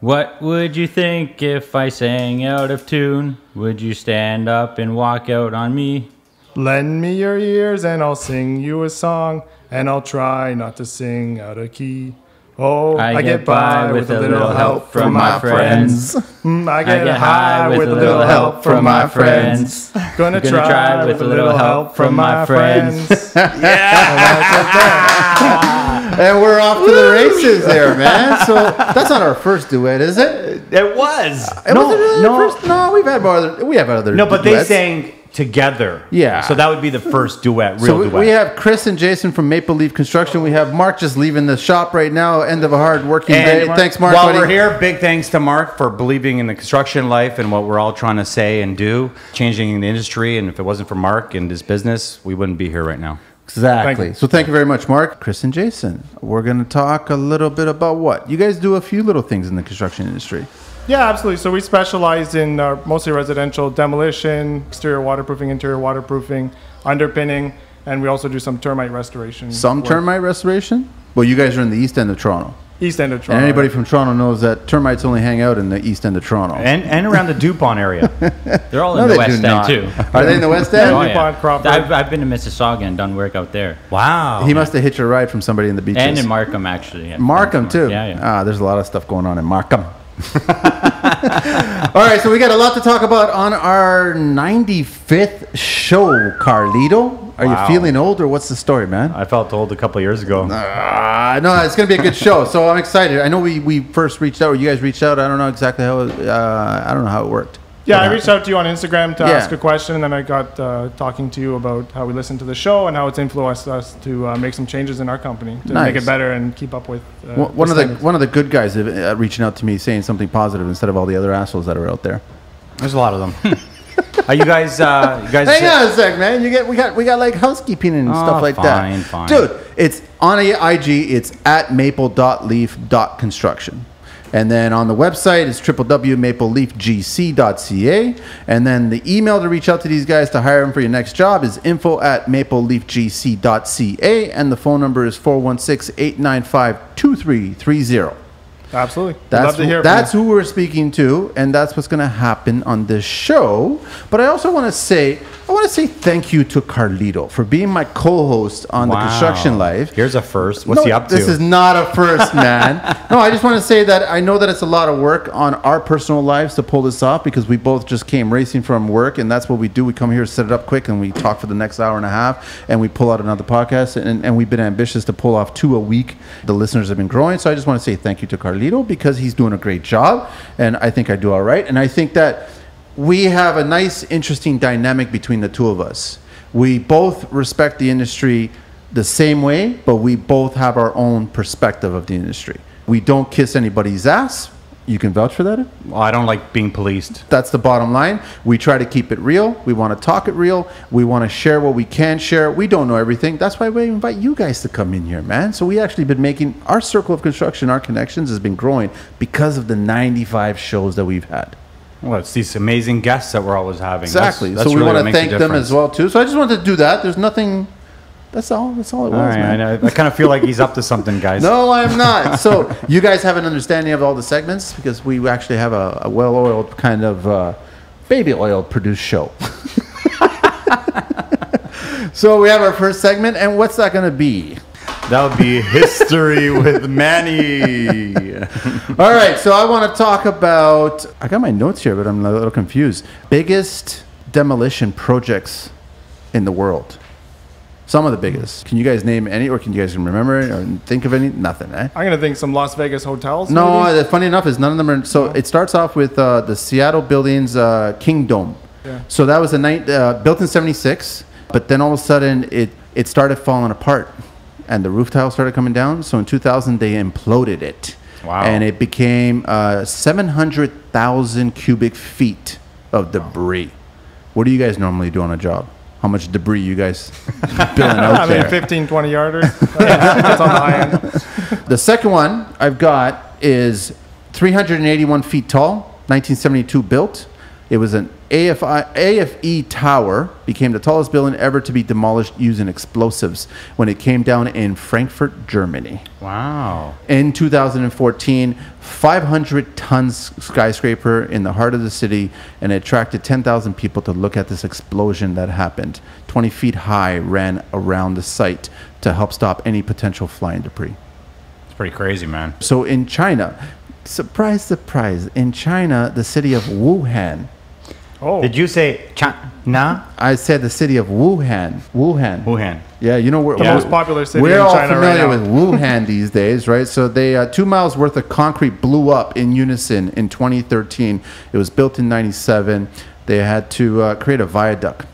What would you think if I sang out of tune? Would you stand up and walk out on me? Lend me your ears and I'll sing you a song, and I'll try not to sing out of key. Oh, I get by with a little help from my friends. I get high with a little help from my friends. Gonna try with a little help from my friends. And we're off to the races there, man. So that's not our first duet, is it? It was. No, we've had other. We have other. No, but duets. they sang together. Yeah. So that would be the first duet, duet. We have Chris and Jason from Maple Leaf Construction. We have Mark just leaving the shop right now. End of a hard working day. Thanks, Mark. While we're here, big thanks to Mark for believing in the construction life and what we're all trying to say and do, changing the industry. And if it wasn't for Mark and his business, we wouldn't be here right now. Exactly. So thank you very much, Mark. Chris and Jason, we're going to talk a little bit about what? You guys do a few little things in the construction industry. Yeah, absolutely. So we specialize in mostly residential demolition, exterior waterproofing, interior waterproofing, underpinning, and we also do some termite restoration. Termite restoration? Well, you guys are in the east end of Toronto. East end of Toronto. And anybody from Toronto knows that termites only hang out in the east end of Toronto. And around the DuPont area. They're all in the west end, too. Are they in the west end? Oh, yeah. I've been to Mississauga and done work out there. Wow. He must have hitched a ride from somebody in the beaches. And in Markham, actually. Markham, too? Yeah. There's a lot of stuff going on in Markham. All right, so we got a lot to talk about on our 95th show, Carlito. Are you feeling old, or what's the story, man? I felt old a couple of years ago. No, it's going to be a good show, so I'm excited. I know we first reached out, or you guys reached out. I don't know exactly how I don't know how it worked. Yeah, I reached out to you on Instagram to ask a question, and then I got talking to you about how we listen to the show and how it's influenced us to make some changes in our company to make it better and keep up with. One of the good guys reaching out to me saying something positive instead of all the other assholes that are out there. There's a lot of them. Are you guys? Hang on a sec, man. We got like housekeeping and stuff like that. Fine. Dude, it's on IG. It's at maple.leaf.construction. And then on the website, it's www.mapleleafgc.ca. And then the email to reach out to these guys to hire them for your next job is info@mapleleafgc.ca. And the phone number is 416-895-2330. Absolutely. Love to hear that's who we're speaking to, and that's what's going to happen on this show. But I also want to say thank you to Carlito for being my co-host on the Construction Life. Here's a first. What's he up to? This is not a first, man. No, I just want to say that I know that it's a lot of work on our personal lives to pull this off because we both just came racing from work, and that's what we do. We come here, set it up quick, and we talk for the next hour and a half, and we pull out another podcast, and we've been ambitious to pull off 2 a week. The listeners have been growing, so I just want to say thank you to Carlito because he's doing a great job, and I think I do all right. And I think that we have a nice, interesting dynamic between the two of us. We both respect the industry the same way, but we both have our own perspective of the industry. We don't kiss anybody's ass. You can vouch for that? Well, I don't like being policed. That's the bottom line. We try to keep it real. We want to talk it real. We want to share what we can share. We don't know everything. That's why we invite you guys to come in here, man. So we actually been making our circle of construction, our connections has been growing because of the 95 shows that we've had. Well, it's these amazing guests that we're always having. Exactly. That's so we really want to thank them as well, too. So I just wanted to do that. There's nothing... That's all it was, man. I kind of feel like he's up to something, guys. No, I'm not. So you guys have an understanding of all the segments because we actually have a well-oiled kind of baby oil produced show. So we have our first segment, and what's that going to be? That would be History with Manny. All right, so I want to talk about... I got my notes here, but I'm a little confused. Biggest demolition projects in the world. Some of the biggest. Can you guys name any, or can you guys remember it, or think of any? Nothing, eh? I'm going to think some Las Vegas hotels. No, funny enough is none of them are... So it starts off with the Seattle buildings, King Dome. Yeah. So that was built in 76, but then all of a sudden it started falling apart, and the roof tile started coming down. So in 2000, they imploded it. Wow. And it became 700,000 cubic feet of debris. What do you guys normally do on a job? How much debris you guys billing out there? 15, 20 yarders. That's on the high end. The second one I've got is 381 feet tall, 1972 built. It was an AFE Tower became the tallest building ever to be demolished using explosives when it came down in Frankfurt, Germany. Wow. In 2014, 500-ton skyscraper in the heart of the city, and it attracted 10,000 people to look at this explosion that happened. 20 feet high ran around the site to help stop any potential flying debris. It's pretty crazy, man. So in China, surprise, surprise, in China, the city of Wuhan. Oh. Did you say China? I said the city of Wuhan. Wuhan. Yeah, you know we're The most popular city we're in all China right familiar now. with Wuhan these days, right? So they 2 miles worth of concrete blew up in unison in 2013. It was built in '97. They had to create a viaduct.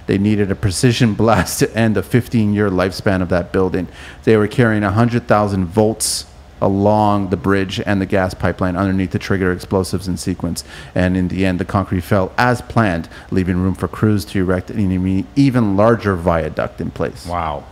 They needed a precision blast to end the 15-year lifespan of that building. They were carrying 100,000 volts along the bridge and the gas pipeline underneath to trigger explosives in sequence. And in the end, the concrete fell as planned, leaving room for crews to erect an even larger viaduct in place. Wow.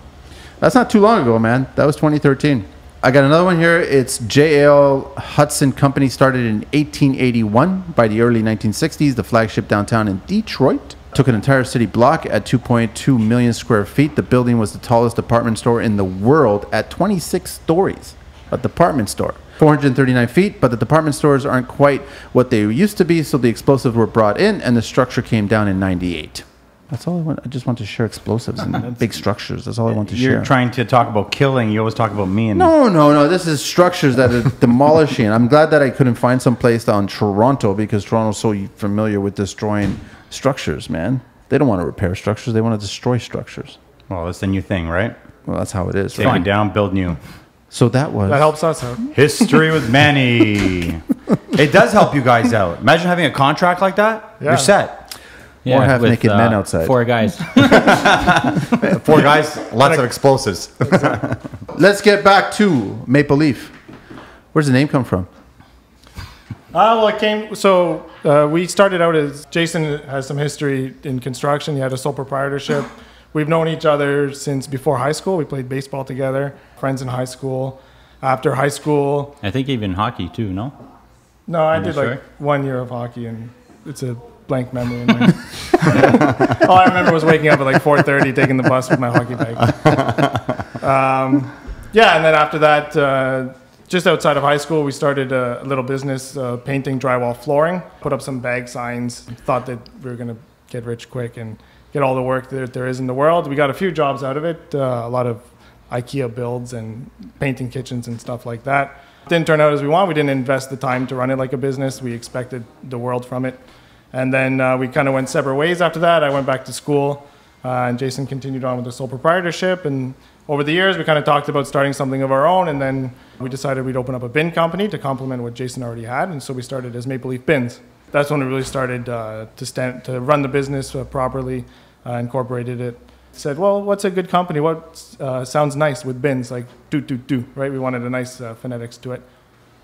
That's not too long ago, man. That was 2013. I got another one here. It's J.L. Hudson Company, started in 1881. By the early 1960s, the flagship downtown in Detroit took an entire city block at 2.2 million square feet. The building was the tallest department store in the world at 26 stories. A department store, 439 feet, but the department stores aren't quite what they used to be, so the explosives were brought in, and the structure came down in '98. That's all I want. I just want to share explosives and big structures. That's all I want to share. You're trying to talk about killing. You always talk about me and... No. This is structures that are demolishing. I'm glad that I couldn't find some place down Toronto, because Toronto's so familiar with destroying structures, man. They don't want to repair structures. They want to destroy structures. Well, that's the new thing, right? Well, that's how it is. Take it down, build new. So that helps us out. History with Manny. It does help you guys out. Imagine having a contract like that. Yeah. You're set. Or have naked men outside. 4 guys. 4 guys, lots of explosives. Let's get back to Maple Leaf. Where's the name come from? Well, it came. So we started out as Jason has some history in construction. He had a sole proprietorship. We've known each other since before high school. We played baseball together, friends in high school. After high school, I think even hockey too, no? no, I did sure? like 1 year of hockey, and it's a blank memory. In my all I remember was waking up at like 4:30, taking the bus with my hockey bag. Yeah, and then after that, just outside of high school, we started a little business painting drywall flooring. Put up some bag signs. Thought that we were going to get rich quick and get all the work that there is in the world. We got a few jobs out of it, a lot of IKEA builds and painting kitchens and stuff like that. Didn't turn out as we want. We didn't invest the time to run it like a business. We expected the world from it. And then we kind of went separate ways after that. I went back to school, and Jason continued on with the sole proprietorship. And over the years, we kind of talked about starting something of our own, and then we decided we'd open up a bin company to complement what Jason already had. And so we started as Maple Leaf Bins. That's when we really started to run the business properly. Incorporated it. Said, well, what's a good company? What sounds nice with bins? Like do, right? We wanted a nice phonetics to it.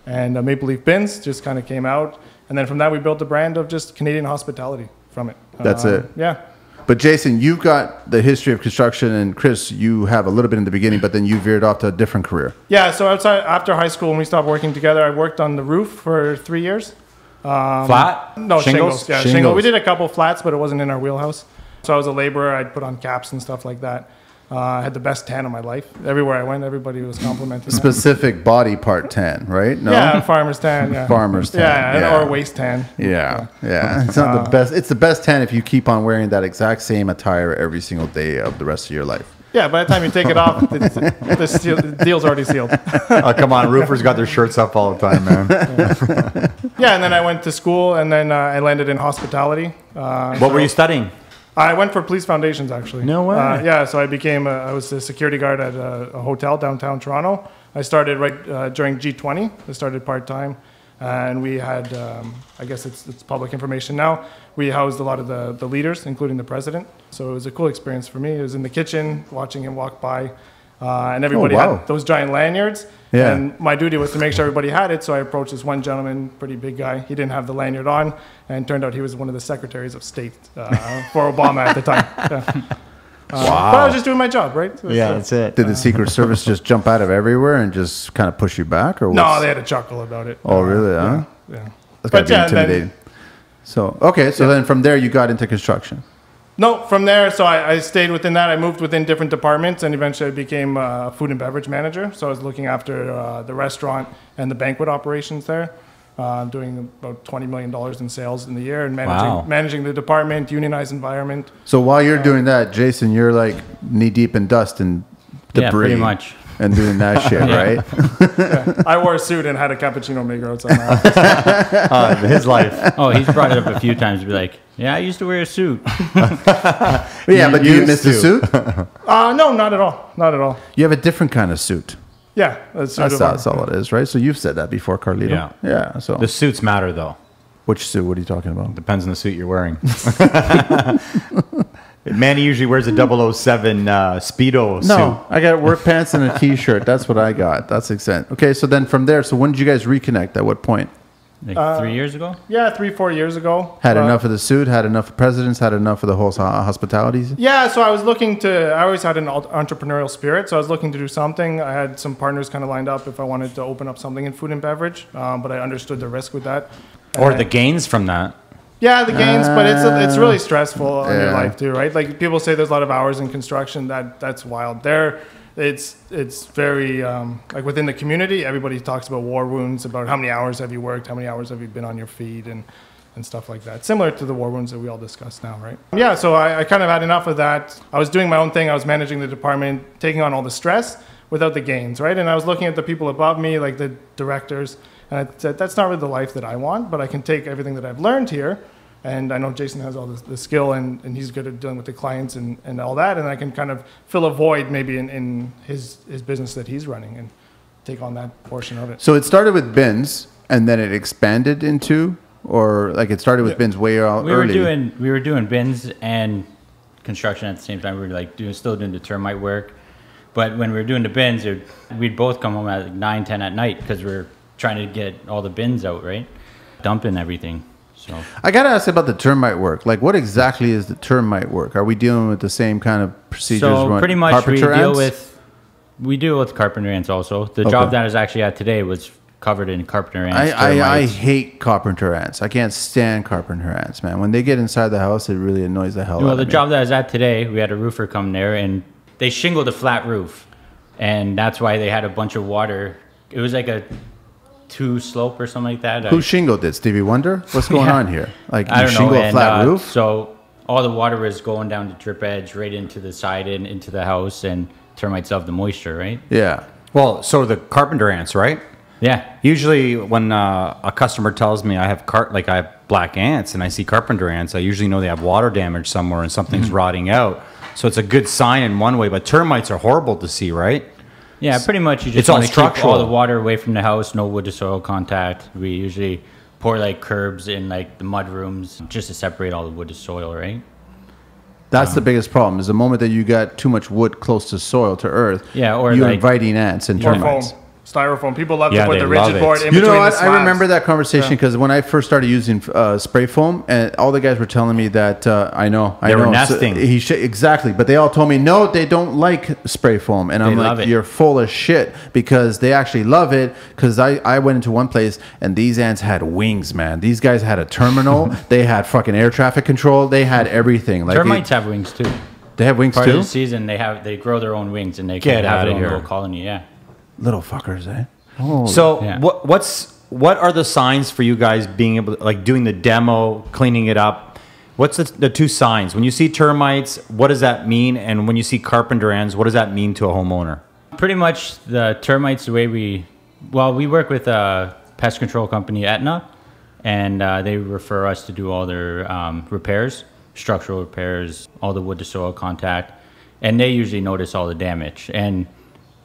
And Maple Leaf Bins just kind of came out. And then from that, we built a brand of just Canadian hospitality from it. That's it. Yeah. But Jason, you've got the history of construction, and Chris, you have a little bit in the beginning, but then you veered off to a different career. Yeah, so after high school, when we stopped working together, I worked on the roof for 3 years. Flat? No, shingles. Yeah, Shingles. shingles. We did a couple flats, but it wasn't in our wheelhouse. So I was a laborer. I'd put on caps and stuff like that. I had the best tan of my life. Everywhere I went, everybody was complimenting that. Specific body part tan, right? No? Yeah, farmer's tan. Yeah. Farmer's tan. Yeah, or waist tan. Yeah. It's not the best. It's the best tan if you keep on wearing that exact same attire every single day of the rest of your life. Yeah, by the time you take it off, the deal's already sealed. Oh, come on. Roofers got their shirts up all the time, man. Yeah, and then I went to school, and then I landed in hospitality. What were you studying? I went for police foundations, actually. No way. Yeah, so I was a security guard at a hotel downtown Toronto. I started right during G20. I started part-time, and we had, I guess it's public information now, we housed a lot of the leaders, including the president. So it was a cool experience for me. It was in the kitchen, watching him walk by, and everybody had those giant lanyards. Yeah. And my duty was to make sure everybody had it, so I approached this one gentleman, pretty big guy. He didn't have the lanyard on, and turned out he was one of the secretaries of state for Obama at the time. Yeah. But I was just doing my job, right? That's it. Did the Secret Service just jump out of everywhere and just kind of push you back, or No, they had a chuckle about it. Oh, really? Huh? Yeah. That's gotta be intimidating. So, okay. So then from there, you got into construction. No, from there, so I stayed within that. I moved within different departments, and eventually I became a food and beverage manager. So I was looking after the restaurant and the banquet operations there, doing about $20 million in sales in the year, and managing the department, unionized environment. So while you're doing that, Jason, you're like knee deep in dust and debris. Yeah, pretty much. And doing that shit, right? Yeah. I wore a suit and had a cappuccino maker outside my house. His life. Oh, he's brought it up a few times to be like, yeah, I used to wear a suit. Yeah, but do you miss the suit? No, not at all. Not at all. You have a different kind of suit. Yeah. That's all it is, right? So you've said that before, Carlito. Yeah. Yeah. So The suits matter, though. which suit? What are you talking about? Depends on the suit you're wearing. Manny usually wears a 007 Speedo suit. No, I got work pants and a T-shirt. That's what I got. That's exact. Okay, so then from there, so when did you guys reconnect? At what point? Like 3 years ago? Yeah, 3-4 years ago. Had enough of the suit, had enough of presidents, had enough of the whole hospitalities? Yeah, so I was looking to, I always had an entrepreneurial spirit, so I was looking to do something. I had some partners kind of lined up if I wanted to open up something in food and beverage, but I understood the risk with that. Or the gains from that. Yeah, the gains, but it's really stressful on your life too, right? Like people say there's a lot of hours in construction. That's wild. It's very like within the community, everybody talks about war wounds, about how many hours have you worked, how many hours have you been on your feet, and stuff like that. Similar to the war wounds that we all discuss now, right? Yeah, so I kind of had enough of that. I was doing my own thing. I was managing the department, taking on all the stress without the gains, right? And I was looking at the people above me, like the directors, and I said, that's not really the life that I want, but I can take everything that I've learned here. And I know Jason has all the skill, and he's good at dealing with the clients and all that. And I can kind of fill a void maybe in his business that he's running and take on that portion of it. So it started with bins, and then it expanded into, or like it started with bins way early? We were doing bins and construction at the same time. We were like still doing the termite work. But when we were doing the bins, we'd both come home at like 9, 10 at night because we were trying to get all the bins out, right? Dumping everything. So I got to ask about the termite work. Like, what exactly is the termite work? Are we dealing with the same kind of procedures? So pretty much we deal ants? with carpenter ants also. The job that I was actually at today was covered in carpenter ants. I hate carpenter ants. I can't stand carpenter ants, man. When they get inside the house, it really annoys the hell out of me. Well, the job that I was at today, we had a roofer come there, and they shingled a flat roof. And that's why they had a bunch of water. It was like a 2 slope or something like that. Who shingled it? Stevie Wonder? What's going on here? Like, you shingle a flat roof? So all the water was going down the drip edge right into the side and into the house, and termites love the moisture, right? Yeah. Well, so the carpenter ants, right? Yeah. Usually when a customer tells me I have black ants and I see carpenter ants, I usually know they have water damage somewhere and something's rotting out. So it's a good sign in one way, but termites are horrible to see, right? Yeah, pretty much. You just want to keep all the water away from the house, no wood to soil contact. We usually pour like curbs in like the mud rooms just to separate all the wood to soil, right? That's the biggest problem, is the moment that you got too much wood close to soil, to earth, or you're like, inviting ants and termites. Foam. Styrofoam. People love to put the rigid board in you between know what? the slabs. I remember that conversation because when I first started using spray foam, and all the guys were telling me that I know they were nesting. So exactly, but they all told me no, they don't like spray foam, and I'm like, you're full of shit, because they actually love it. Because I went into one place and these ants had wings, man. These guys had a terminal. They had fucking air traffic control. They had everything. Like termites have wings too. They have wings too. Part of the season, they grow their own wings and they can have their own little colony. Yeah, little fuckers, eh? Oh, so yeah. What are the signs for you guys being able to, like, doing the demo, cleaning it up? What's the 2 signs? When you see termites, what does that mean? And when you see carpenter ants, what does that mean to a homeowner? Pretty much the termites, the way we work with a pest control company, Aetna, and they refer us to do all their repairs, structural repairs, all the wood to soil contact, and they usually notice all the damage.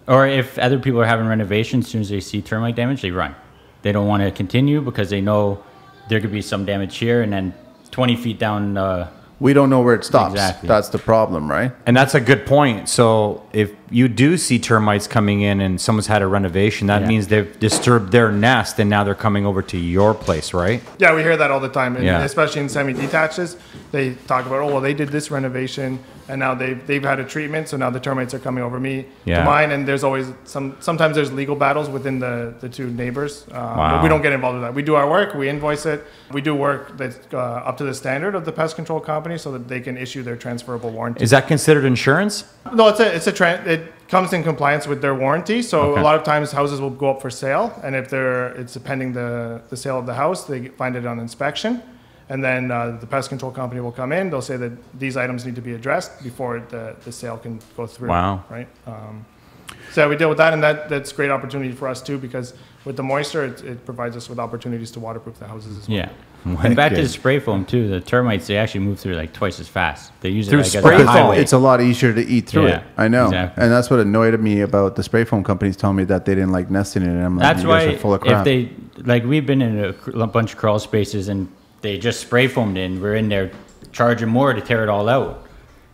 Or if other people are having renovations, as soon as they see termite damage, they run. They don't want to continue because they know there could be some damage here, and then 20 feet down. We don't know where it stops. Exactly. That's the problem, right? And that's a good point. So if you do see termites coming in and someone's had a renovation, that means they've disturbed their nest and now they're coming over to your place, right? Yeah, we hear that all the time, and Yeah. especially in semi-detaches. They talk about, oh, well, they did this renovation, and now they've had a treatment, so now the termites are coming over to mine, and there's always sometimes there's legal battles within the two neighbors. But we don't get involved with that. We do our work, we invoice it, we do work that's up to the standard of the pest control company so that they can issue their transferable warranty. Is that considered insurance? No, it comes in compliance with their warranty. So a lot of times houses will go up for sale, and if it's pending the sale of the house, they find it on inspection, and then the pest control company will come in. They'll say that these items need to be addressed before the sale can go through. Wow. Right. So yeah, we deal with that, and that's great opportunity for us too, because with the moisture, it provides us with opportunities to waterproof the houses as well. Yeah. And back to the spray foam too. The termites, they actually move through like twice as fast. They use it Through like as spray a foam. highway. It's a lot easier to eat through it. I know. Exactly. And that's what annoyed me about the spray foam companies telling me that they didn't like nesting in it. I'm like, That's you guys why are full of if crap. they like we've been in a bunch of crawl spaces and they just spray foamed in. We're in there charging more to tear it all out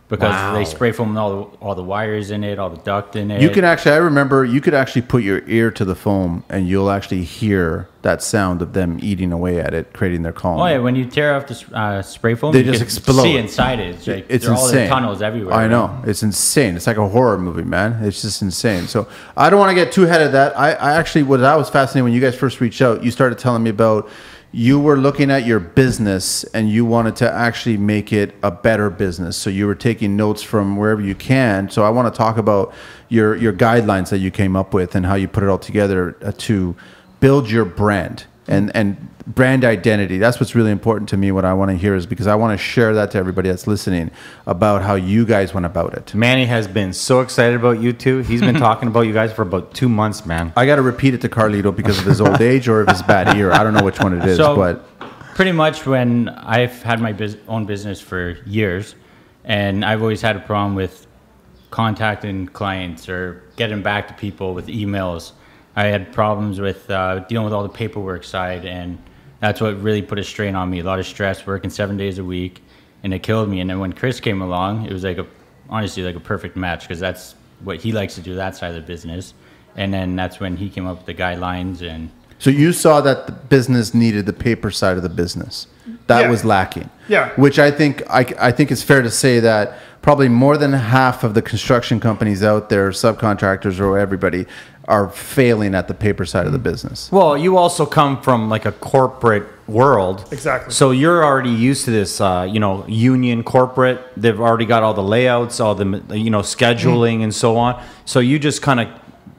because they spray foamed all the wires in it, all the duct in it. You can actually, I remember, you could actually put your ear to the foam and you'll actually hear that sound of them eating away at it, creating their colony. Oh yeah, when you tear off the spray foam, They you just can explode. see inside it. It's like It's there are all the insane. tunnels everywhere. I know. It's insane. It's like a horror movie, man. It's just insane. So I don't want to get too ahead of that. I actually, what I was fascinated when you guys first reached out, you started telling me about you were looking at your business and you wanted to actually make it a better business. So you were taking notes from wherever you can. So I want to talk about your guidelines that you came up with and how you put it all together to build your brand and brand identity. That's what's really important to me. What I want to hear is because I want to share that to everybody that's listening about how you guys went about it. Manny has been so excited about you two. He's been talking about you guys for about 2 months, man. I got to repeat it to Carlito because of his old age or of his bad ear. I don't know which one it is, So, but pretty much when I've had my own business for years, and I've always had a problem with contacting clients or getting back to people with emails. I had problems with dealing with all the paperwork side, and that's what really put a strain on me. A lot of stress, working 7 days a week, and it killed me. And then when Chris came along, it was like honestly like a perfect match because that's what he likes to do, that side of the business. And then that's when he came up with the guidelines. And so you saw that the business needed the paper side of the business. That was lacking. Yeah. Which I think it's fair to say that probably more than half of the construction companies out there, subcontractors or everybody, are failing at the paper side of the business. Well, you also come from like a corporate world. Exactly. So you're already used to this, union corporate. They've already got all the layouts, all the, scheduling and so on. So you just kind of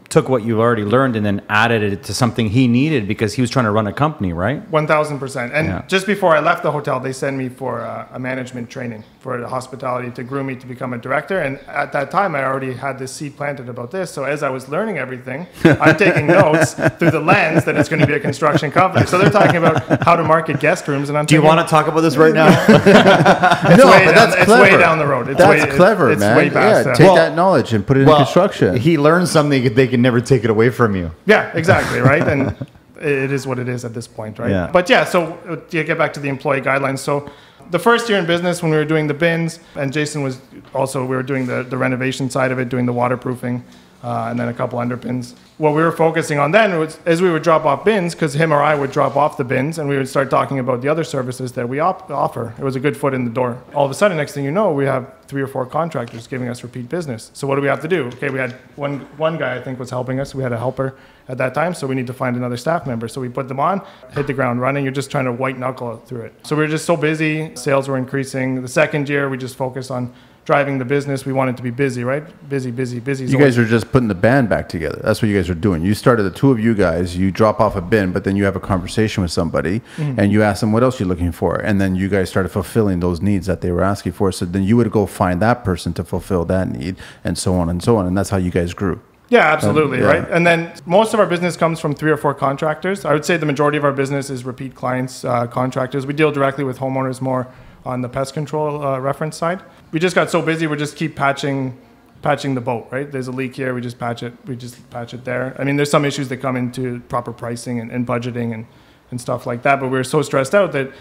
took what you've already learned and then added it to something he needed because he was trying to run a company, right? 1,000%. And just before I left the hotel, they sent me for a management training for the hospitality to groom me to become a director. And at that time, I already had this seed planted about this. So as I was learning everything, I'm taking notes through the lens that it's going to be a construction company. So they're talking about how to market guest rooms. And I'm Do you want to talk about this right now? It's way down the road. That's clever, it's man. Way past that. Take that knowledge and put it in construction. He learned something they can never take it away from you. Yeah, exactly, right? And it is what it is at this point, right? Yeah. But yeah, so to get back to the employee guidelines. So the first year in business when we were doing the bins, and Jason was also, we were doing the renovation side of it, doing the waterproofing, and then a couple underpins. What we were focusing on then was, as we would drop off bins, because him or I would drop off the bins, and we would start talking about the other services that we offer. It was a good foot in the door. All of a sudden, next thing you know, we have 3 or 4 contractors giving us repeat business. So what do we have to do? Okay, we had one guy I think was helping us. We had a helper at that time, so we need to find another staff member. So we put them on, hit the ground running. You're just trying to white knuckle through it. So we were just so busy. Sales were increasing. The second year, we just focused on driving the business. We wanted to be busy, right? Busy. You guys are just putting the band back together. That's what you guys are doing. You started, the two of you guys, you drop off a bin, but then you have a conversation with somebody and you ask them what else you're looking for. And then you guys started fulfilling those needs that they were asking for. So then you would go find that person to fulfill that need and so on and so on. And that's how you guys grew. Yeah, absolutely, right? And then most of our business comes from 3 or 4 contractors. I would say the majority of our business is repeat clients, contractors. We deal directly with homeowners more on the pest control reference side. We just got so busy, we just keep patching the boat, right? There's a leak here, we just patch it there. I mean, there's some issues that come into proper pricing and budgeting and stuff like that, but we were so stressed out that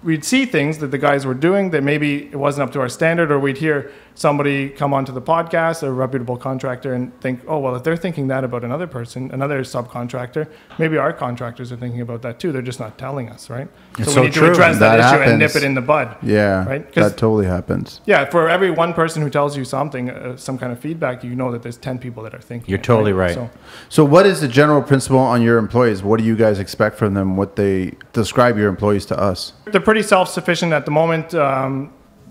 we'd see things that the guys were doing that maybe it wasn't up to our standard, or we'd hear somebody come onto the podcast, a reputable contractor, and think, oh, well, if they're thinking that about another person, another subcontractor, maybe our contractors are thinking about that too. They're just not telling us, right? It's so we need to address that issue and nip it in the bud. Yeah, right? that totally happens. Yeah, for every one person who tells you something, some kind of feedback, you know that there's 10 people that are thinking. You're totally right. So what is the general principle on your employees? What do you guys expect from them? What they describe your employees to us? They're pretty self-sufficient at the moment.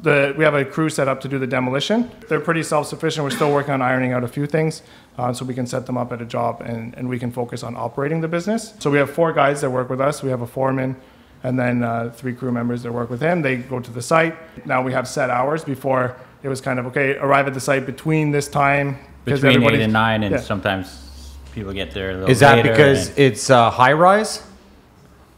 We have a crew set up to do the demolition. They're pretty self-sufficient. We're still working on ironing out a few things so we can set them up at a job and we can focus on operating the business. So we have 4 guys that work with us. We have a foreman and then 3 crew members that work with him. They go to the site. Now we have set hours. Before it was kind of, okay, arrive at the site between this time. Between 8 and 9 and sometimes people get there a little Is that later because it's high rise?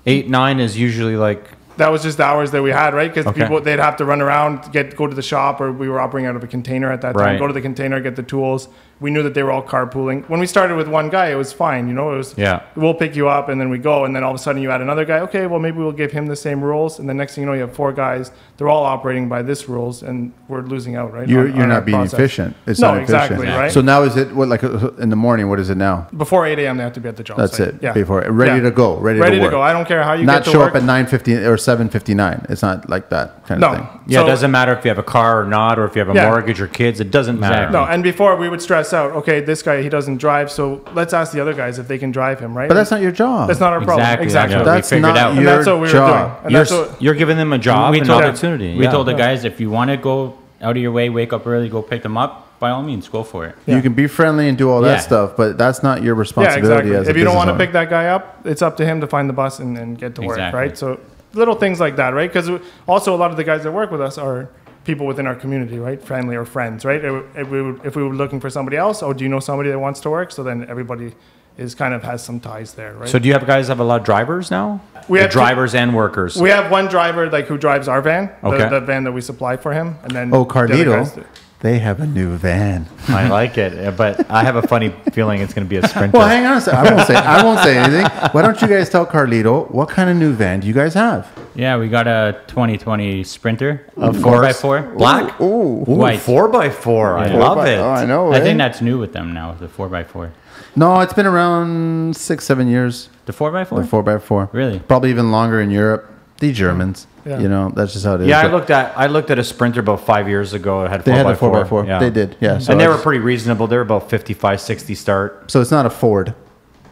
8, 9 is usually like... That was just the hours that we had, right? Because people, they'd have to run around, go to the shop, or we were operating out of a container at that time. Go to the container, get the tools. We knew that they were all carpooling. When we started with one guy, it was fine. It was, we'll pick you up, and then we go. And then all of a sudden you add another guy. Okay, well, maybe we'll give him the same rules. And the next thing you know, you have 4 guys. They're all operating by this rules, and we're losing out, right? You're not being efficient. It's not efficient. Exactly, right? So now is it, what, like in the morning, what is it now? Before 8 a.m., they have to be at the job That's site. it. Yeah. Before, ready to go. Ready to work. Go. I don't care how you not get to work. Not show up at 9:50 or 7:59. It's not like that kind of thing. Yeah, it doesn't matter if you have a car or not, or if you have a mortgage or kids. It doesn't matter. No, and before we would stress out, okay, this guy, he doesn't drive, so let's ask the other guys if they can drive him, right? But that's not your job. That's not our problem. Exactly. That's not your job. You're giving them a job and opportunity. We told the guys, if you want to go out of your way, wake up early, go pick them up, by all means, go for it. You can be friendly and do all that stuff, but that's not your responsibility as a If you don't want to owner. pick that guy up, it's up to him to find the bus and get to work, right? So little things like that, right? Because also a lot of the guys that work with us are people within our community, right? Family or friends, right? If we were looking for somebody else, do you know somebody that wants to work? So then everybody has some ties there, right? So do you guys have a lot of drivers now? We have drivers and workers. We have one driver who drives our van, the van that we supply for him, and then Carlito. They have a new van. I like it, but I have a funny feeling it's going to be a Sprinter. Well, hang on a second. I won't say anything. Why don't you guys tell Carlito what kind of new van do you guys have? Yeah, we got a 2020 Sprinter, of 4x4, black, white, 4x4. I love it. Oh, I know. I think that's new with them now, the 4x4. No, it's been around 6-7 years. The 4x4? The 4x4. Really? Probably even longer in Europe. The Germans. Yeah. That's just how it is. Yeah, I looked at a Sprinter about 5 years ago. It had 4x4. They had a 4x4. Yeah. They did, yeah. So and they were pretty reasonable. They were about 55, 60 start. So it's not a Ford.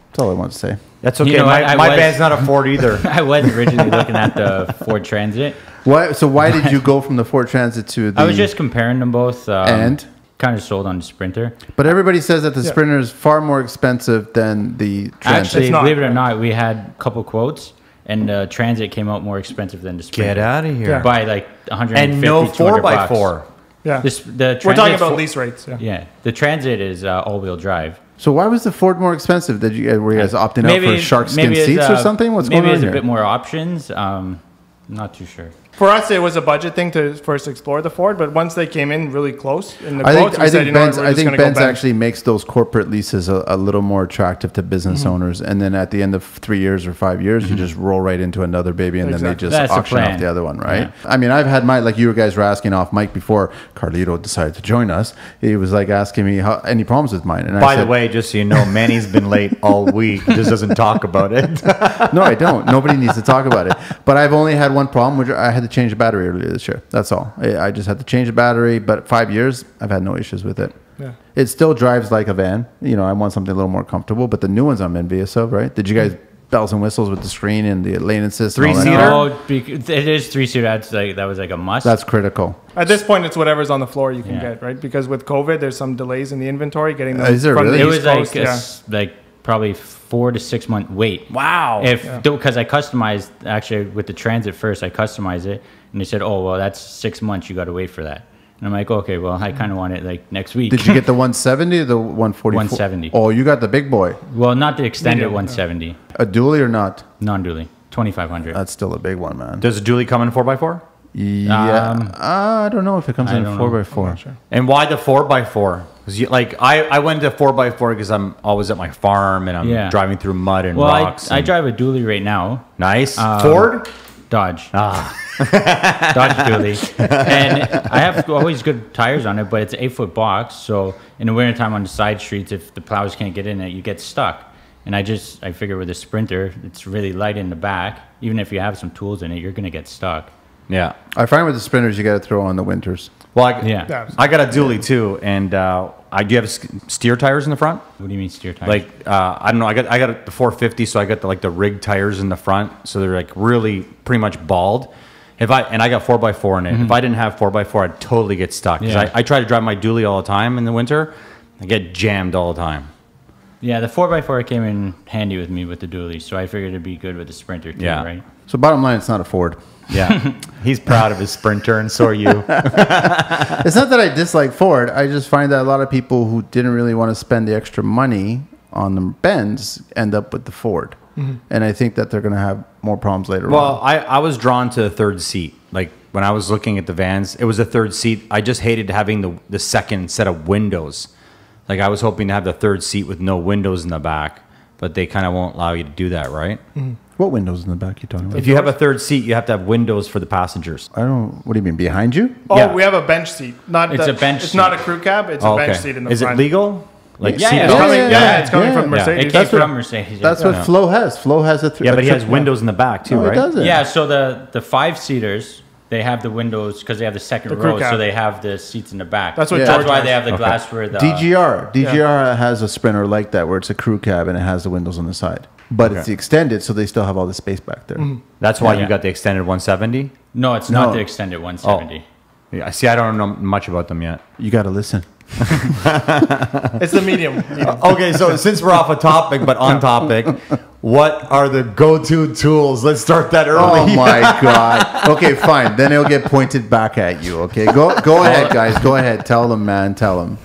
That's all I want to say. That's okay. My van's not a Ford either. I was originally looking at the Ford Transit. So why did you go from the Ford Transit to the... I was just comparing them both. And? Kind of sold on the Sprinter. But everybody says that the Sprinter is far more expensive than the Transit. Actually, believe it or not, we had a couple quotes. And the Transit came out more expensive than the Sprinter. Get out of here. By like 150, and no 4x4. Yeah. We're talking about lease rates. Yeah. The Transit is all-wheel drive. So why was the Ford more expensive? Were you guys opting out for shark skin seats or something? What's going on here? Maybe it's a bit more options. Not too sure. For us, it was a budget thing to first explore the Ford, but once they came in really close in the I quotes, we said, I think Benz actually makes those corporate leases a little more attractive to business owners. And then at the end of 3 years or 5 years, you just roll right into another baby, and then they just auction off the other one, right? Yeah. I mean, I've had like you guys were asking off mic before Carlito decided to join us. He was like asking me any problems with mine. And by the way, just so you know, Manny's been late all week. He just doesn't talk about it. No, I don't. Nobody needs to talk about it. But I've only had one problem, which I had to change the battery earlier this year. That's all. I just had to change the battery, but 5 years, I've had no issues with it. Yeah. It still drives like a van. I want something a little more comfortable, but the new ones I'm envious of, right? Did you guys bells and whistles with the screen and the lane assist? 3-seater? No, it is 3-seater. That was like a must. That's critical. At this point, it's whatever's on the floor you can get, right? Because with COVID, there's some delays in the inventory getting them. Is there from really? The it East was Coast, like probably 4 to 6 month wait. Wow. Because I customized, actually with the Transit first, I customized it, and they said, oh, well, that's 6 months. You got to wait for that. And I'm like, okay, well, I kind of want it like next week. Did you get the 170 or the 140? 170. Oh, you got the big boy. Well, not the extended 170. A dually or not? Non-dually. 2500. That's still a big one, man. Does a dually come in 4x4? Yeah. I don't know if it comes in a 4x4. Sure. And why the 4x4? I went to 4x4 because I'm always at my farm and I'm driving through mud and rocks. I drive a dually right now. Nice. Ford? Dodge. Ah. Dodge dually. And I have always good tires on it, but it's an 8-foot box. So in the wintertime on the side streets, if the plows can't get in it, you get stuck. And I figure with a Sprinter, it's really light in the back. Even if you have some tools in it, you're going to get stuck. Yeah. I find with the Sprinters, you got to throw on the winters. Well, Yeah. I got a dually too, and I do have steer tires in the front. What do you mean steer tires? Like I don't know, I got the 450, so I got the rig tires in the front, so they're like really pretty much bald. I got 4x4 in it. If I didn't have 4x4, I'd totally get stuck. Because I try to drive my dually all the time in the winter. I get jammed all the time. Yeah, the 4x4 came in handy with me with the dually, so I figured it'd be good with the Sprinter too, Yeah. right? So bottom line, it's not a Ford. Yeah, he's proud of his Sprinter, and so are you. It's not that I dislike Ford. I just find that a lot of people who didn't really want to spend the extra money on the Benz end up with the Ford. And I think that they're going to have more problems later on. Well, I was drawn to the third seat. Like when I was looking at the vans, it was a third seat. I just hated having the second set of windows. Like I was hoping to have the third seat with no windows in the back, but they kind of won't allow you to do that, right? What windows in the back you talking about? If you have a third seat, you have to have windows for the passengers. I don't. What do you mean behind you? Oh, Yeah. we have a bench seat. It's a bench It's seat. not a crew cab. It's a bench seat in the Is front. it legal? Like Yeah, seat yeah, It's Oh, coming, yeah, it's coming yeah. from Mercedes. It came That's what- from Mercedes. That's what Flo has. Flo has a Yeah, but he has windows in the back too, No, right? he doesn't. Yeah, so the 5-seaters, they have the windows because they have the second The crew row, cab. so they have the seats in the back. That's what Yeah. George That's why has. they have the Okay. glass where the DGR has a Sprinter like that where it's a crew cab and it has the windows on the side. But it's Okay. the extended, so they still have all the space back there. That's why Yeah. you got the extended 170. No, it's No. not the extended 170. Yeah, see, I don't know much about them yet. You got to listen. It's the medium. Okay, so since we're off a topic, but on topic, what are the go-to tools? Let's start that early. Oh my God. Okay, fine. Then it'll get pointed back at you. Okay, go ahead, guys. Go ahead. Tell them, man. Tell them.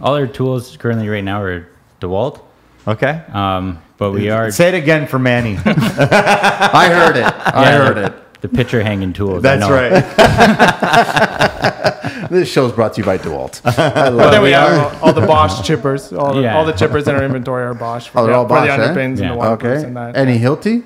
All our tools currently right now are DeWalt, Okay. but we are Say it again for Manny. I heard it. I heard it. the picture hanging tools. I That's know. right. This show's brought to you by DeWalt. I But love then it. we have all the Bosch chippers. Yeah. All the chippers in our inventory are Bosch. Oh, they're all for the Bosch, eh? underpins Yeah. and the wipers Okay. and that. Any Hilti?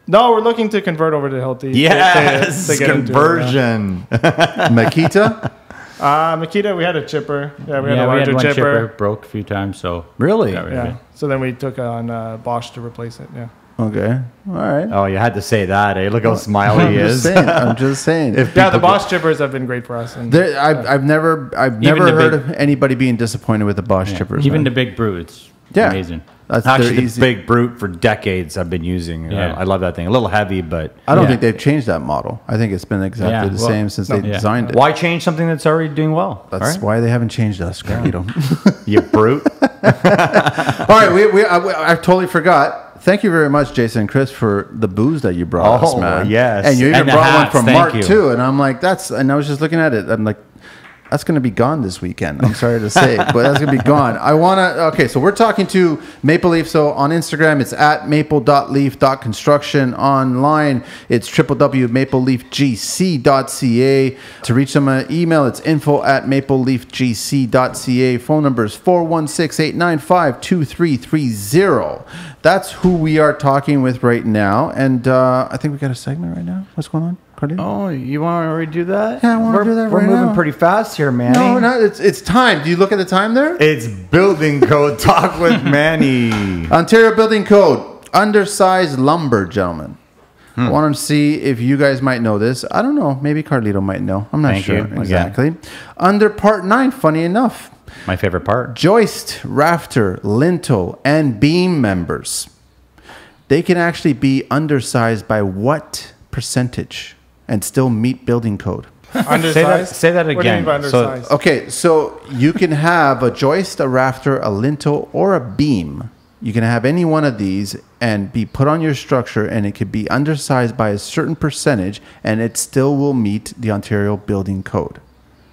No, we're looking to convert over to Hilti. Yes, to get into it, conversion. Makita? Makita, we had a chipper. Yeah, we had a Yeah, we larger had one chipper chipper. broke a few times, so Really? got rid of Yeah. it. So then we took on Bosch to replace it. Yeah. Okay. All right. Oh, you had to say that. Eh? Look how smiley I'm he just is. saying. I'm just saying. Yeah, the people Bosch chippers have been great for us. And I've never the heard big- of anybody being disappointed with the Bosch chippers. Even the man. big brutes. Yeah. Amazing. That's Actually, they're the easy. big brute for decades I've been using. Yeah. I love that thing. A little heavy, but I don't Yeah. think they've changed that model. I think it's been exactly Yeah, the well, same since they yeah. designed it. why change something that's already doing well? That's All right? why they haven't changed us, Carlito. You brute. All right, I totally forgot. Thank you very much, Jason and Chris, for the booze that you brought us, Oh, man. yes. And you even And the brought hats, one from thank Mark you. too. And I'm like, and I was just looking at it. I'm like, that's going to be gone this weekend. I'm sorry to say, but that's going to be gone. Okay, so we're talking to Maple Leaf. So on Instagram, it's at maple.leaf.construction. Online, it's www.mapleleafgc.ca. To reach them, email, it's info@mapleleafgc.ca. Phone number is 416-895-2330. That's who we are talking with right now. And I think we got a segment right now. What's going on, Carlito? Oh, you want to already do that? Yeah, I wanna do that We're right moving now. pretty fast here, Manny. No, no, it's time. Do you look at the time there? It's building code talk with Manny. Ontario Building Code, undersized lumber, gentlemen. I want to see if you guys might know this. I don't know. Maybe Carlito might know. I'm not Thank sure you. Again. exactly. Under Part 9, funny enough, My favorite part. joist, rafter, lintel, and beam members. They can actually be undersized by what percentage and still meet building code? undersized. Say that What do you again. mean by So- undersized? Okay, so you can have a joist, a rafter, a lintel, or a beam. You can have any one of these and be put on your structure, and it could be undersized by a certain percentage, and it still will meet the Ontario Building Code.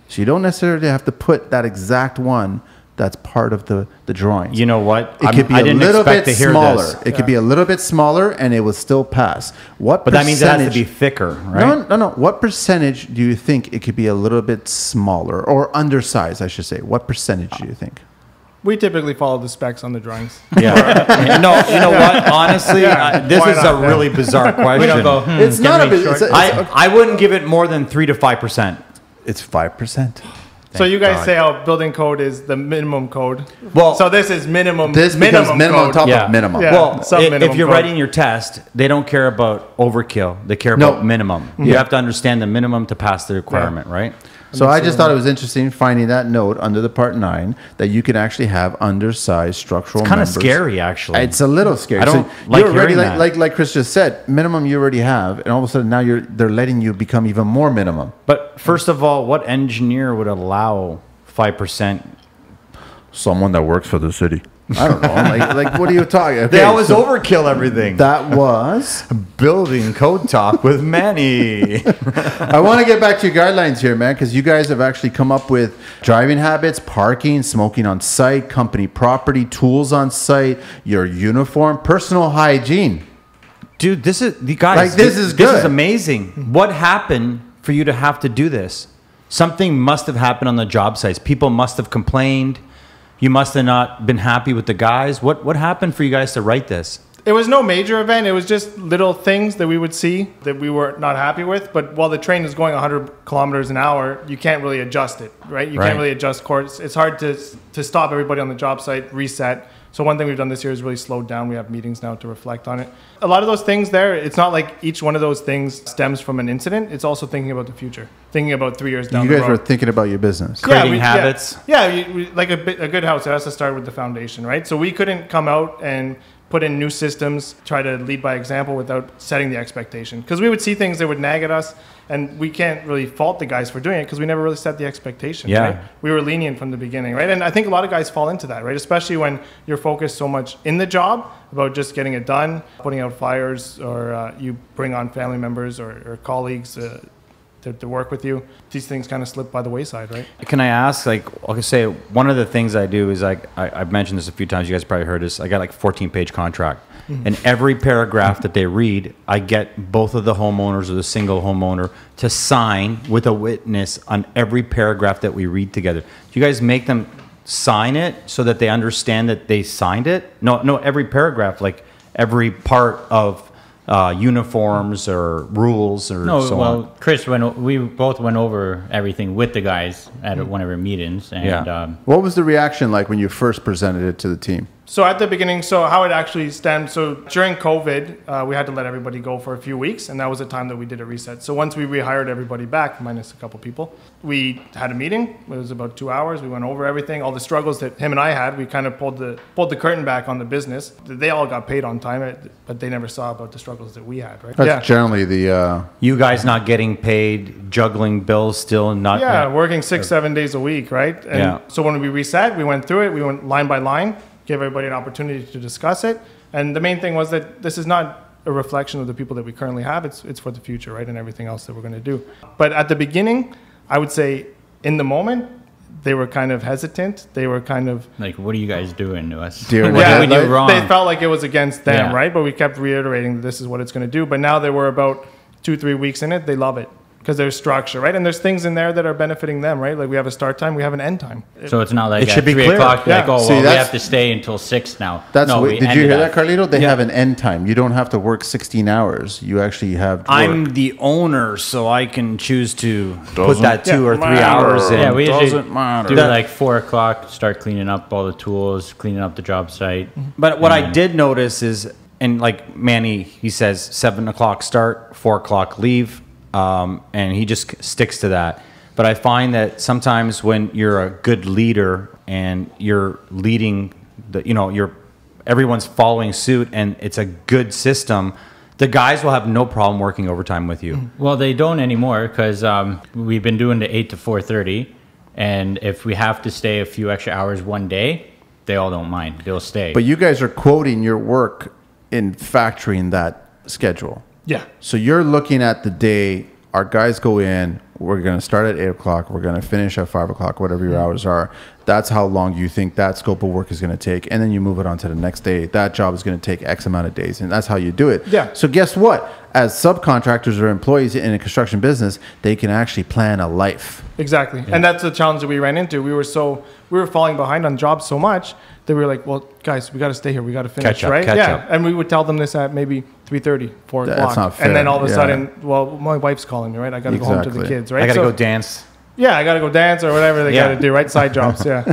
So you don't necessarily have to put that exact one that's part of the drawings. You know what? It could be I a didn't little expect bit to hear smaller. this. It could be a little bit smaller, and it will still pass. What But that means it has to percentage- be thicker, right? No. What percentage do you think it could be a little bit smaller or undersized, I should say? What percentage do you think? We typically follow the specs on the drawings. Yeah. No, you know what? Honestly, this is a really bizarre question. We don't go, It's not a bit. I wouldn't give it more than 3 to 5%. It's 5%. So you guys God. say how building code is the minimum code. Well, so this is minimum. This becomes minimum on code. top Yeah. of minimum. Yeah. Well, some if minimum you're code. writing your test, they don't care about overkill. They care No. about minimum. You have to understand the minimum to pass the requirement, right? So I just thought it was interesting finding that note under the Part 9 that you can actually have undersized structural It's kind of members. scary, actually. It's a little scary. I don't so like you're already, hearing that. like Chris just said, minimum you already have, and all of a sudden now they're letting you become even more minimum. But first of all, what engineer would allow 5%? Someone that works for the city. I don't know. like what are you talking? Okay, They always so overkill everything. that was. Building code talk with Manny. I want to get back to your guidelines here, man, because you guys have actually come up with driving habits, parking, smoking on site, company property, tools on site, your uniform, personal hygiene. Dude, this is the guys. Like, this is This is good. amazing. What happened for you to have to do this? Something must have happened on the job sites. People must have complained. You must have not been happy with the guys. What happened for you guys to write this? It was no major event. It was just little things that we would see that we were not happy with. But while the train is going 100 kilometers an hour, you can't really adjust it, right? You Right. can't really adjust course. It's hard to stop everybody on the job site, reset. So one thing we've done this year is really slowed down. We have meetings now to reflect on it. A lot of those things there, it's not like each one of those things stems from an incident. It's also thinking about the future, thinking about 3 years down You the guys road. were thinking about your business. Creating habits. Yeah, like a good house, it has to start with the foundation, right? So we couldn't come out and put in new systems, try to lead by example without setting the expectation. Because we would see things that would nag at us, and we can't really fault the guys for doing it because we never really set the expectation. Yeah. Right? We were lenient from the beginning, right? And I think a lot of guys fall into that, right? Especially when you're focused so much in the job about just getting it done, putting out fires, or you bring on family members or colleagues to work with you. These things kind of slip by the wayside, right? Can I ask, like, I'll say one of the things I do is like, I've mentioned this a few times. You guys probably heard this. I got like 14-page contract. And every paragraph that they read, I get both of the homeowners or the single homeowner to sign with a witness on every paragraph that we read together. Do you guys make them sign it so that they understand that they signed it? No, every paragraph, like every part of uniforms or rules or so on. Chris, when we both went over everything with the guys at one of our meetings, and Yeah. What was the reaction like when you first presented it to the team? So at the beginning, so how it actually stemmed, so during COVID, we had to let everybody go for a few weeks, and that was the time that we did a reset. So once we rehired everybody back, minus a couple people, we had a meeting. It was about 2 hours. We went over everything, all the struggles that him and I had. We kind of pulled the curtain back on the business. They all got paid on time, but they never saw about the struggles that we had, right? That's generally the... You guys not getting paid, juggling bills still, and not... Yeah, working 6-7 days a week, right? And Yeah. so when we reset, we went through it. We went line by line, gave everybody an opportunity to discuss it. And the main thing was that this is not a reflection of the people that we currently have. It's for the future, right? And everything else that we're going to do. But at the beginning, I would say in the moment, they were kind of hesitant. They were kind of... like, what are you guys doing to us? Dear What God. did we do wrong? They felt like it was against them, Yeah. right? But we kept reiterating that this is what it's going to do. But now that we're about 2-3 weeks in it, they love it because there's structure, right? And there's things in there that are benefiting them, right? Like we have a start time, we have an end time. So it's not like It at should be 3 clear. o'clock, Yeah. like, oh, See, well, we that's- have to stay until 6 now. That's no, what, we did you ended hear at- that, Carlito? They have an end time. You don't have to work 16 hours. You actually have to work. I'm the owner, so I can choose to put Doesn't that 2 or 3 matter. hours in. Yeah, we usually Doesn't matter. do like 4 o'clock, start cleaning up all the tools, cleaning up the job site. But what I did notice is, and like Manny, he says 7 o'clock start, 4 o'clock leave, and he just sticks to that. But I find that sometimes when you're a good leader and you're leading, everyone's following suit, and it's a good system, the guys will have no problem working overtime with you. Well, they don't anymore because we've been doing the 8 to 4:30, and if we have to stay a few extra hours one day, they all don't mind. They'll stay. But you guys are quoting your work in factoring that schedule. Yeah. So you're looking at the day our guys go in, we're going to start at 8 o'clock. We're going to finish at 5 o'clock, whatever your hours are. That's how long you think that scope of work is going to take. And then you move it on to the next day. That job is going to take X amount of days. And that's how you do it. Yeah. So guess what? As subcontractors or employees in a construction business, they can actually plan a life. Exactly. Yeah. And that's the challenge that we ran into. We were falling behind on jobs so much that we were like, well, guys, we got to stay here. We got to finish, catch up, right? Catch yeah. up. And we would tell them this at maybe 3:30, 4 o'clock. That's not fair. And then all of a sudden, well, my wife's calling me, right? I got to go home to the kids, right? I got to go dance. Yeah, I got to go dance or whatever they got to do, right? Side jobs, yeah.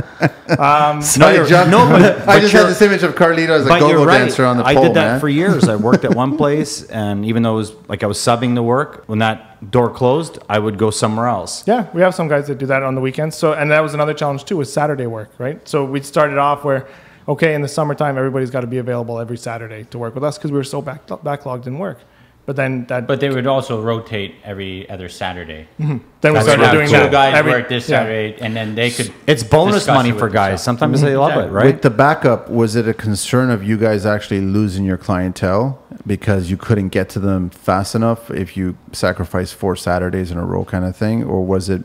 Side job. No, but I just had this image of Carlito as a go-go dancer on the pole, I did that for years. I worked at one place, and even though it was like I was subbing the work, when that door closed, I would go somewhere else. Yeah, we have some guys that do that on the weekends. So, and that was another challenge too, was Saturday work, right? So we started off where, okay, in the summertime, everybody's got to be available every Saturday to work with us because we were so backlogged in work. But then But they would also rotate every other Saturday. Mm-hmm. Then we started doing that. Two guys work this Saturday, and then they could. It's bonus money for guys. Sometimes they love it, right? With the backup, was it a concern of you guys actually losing your clientele because you couldn't get to them fast enough if you sacrificed 4 Saturdays in a row, kind of thing, or was it?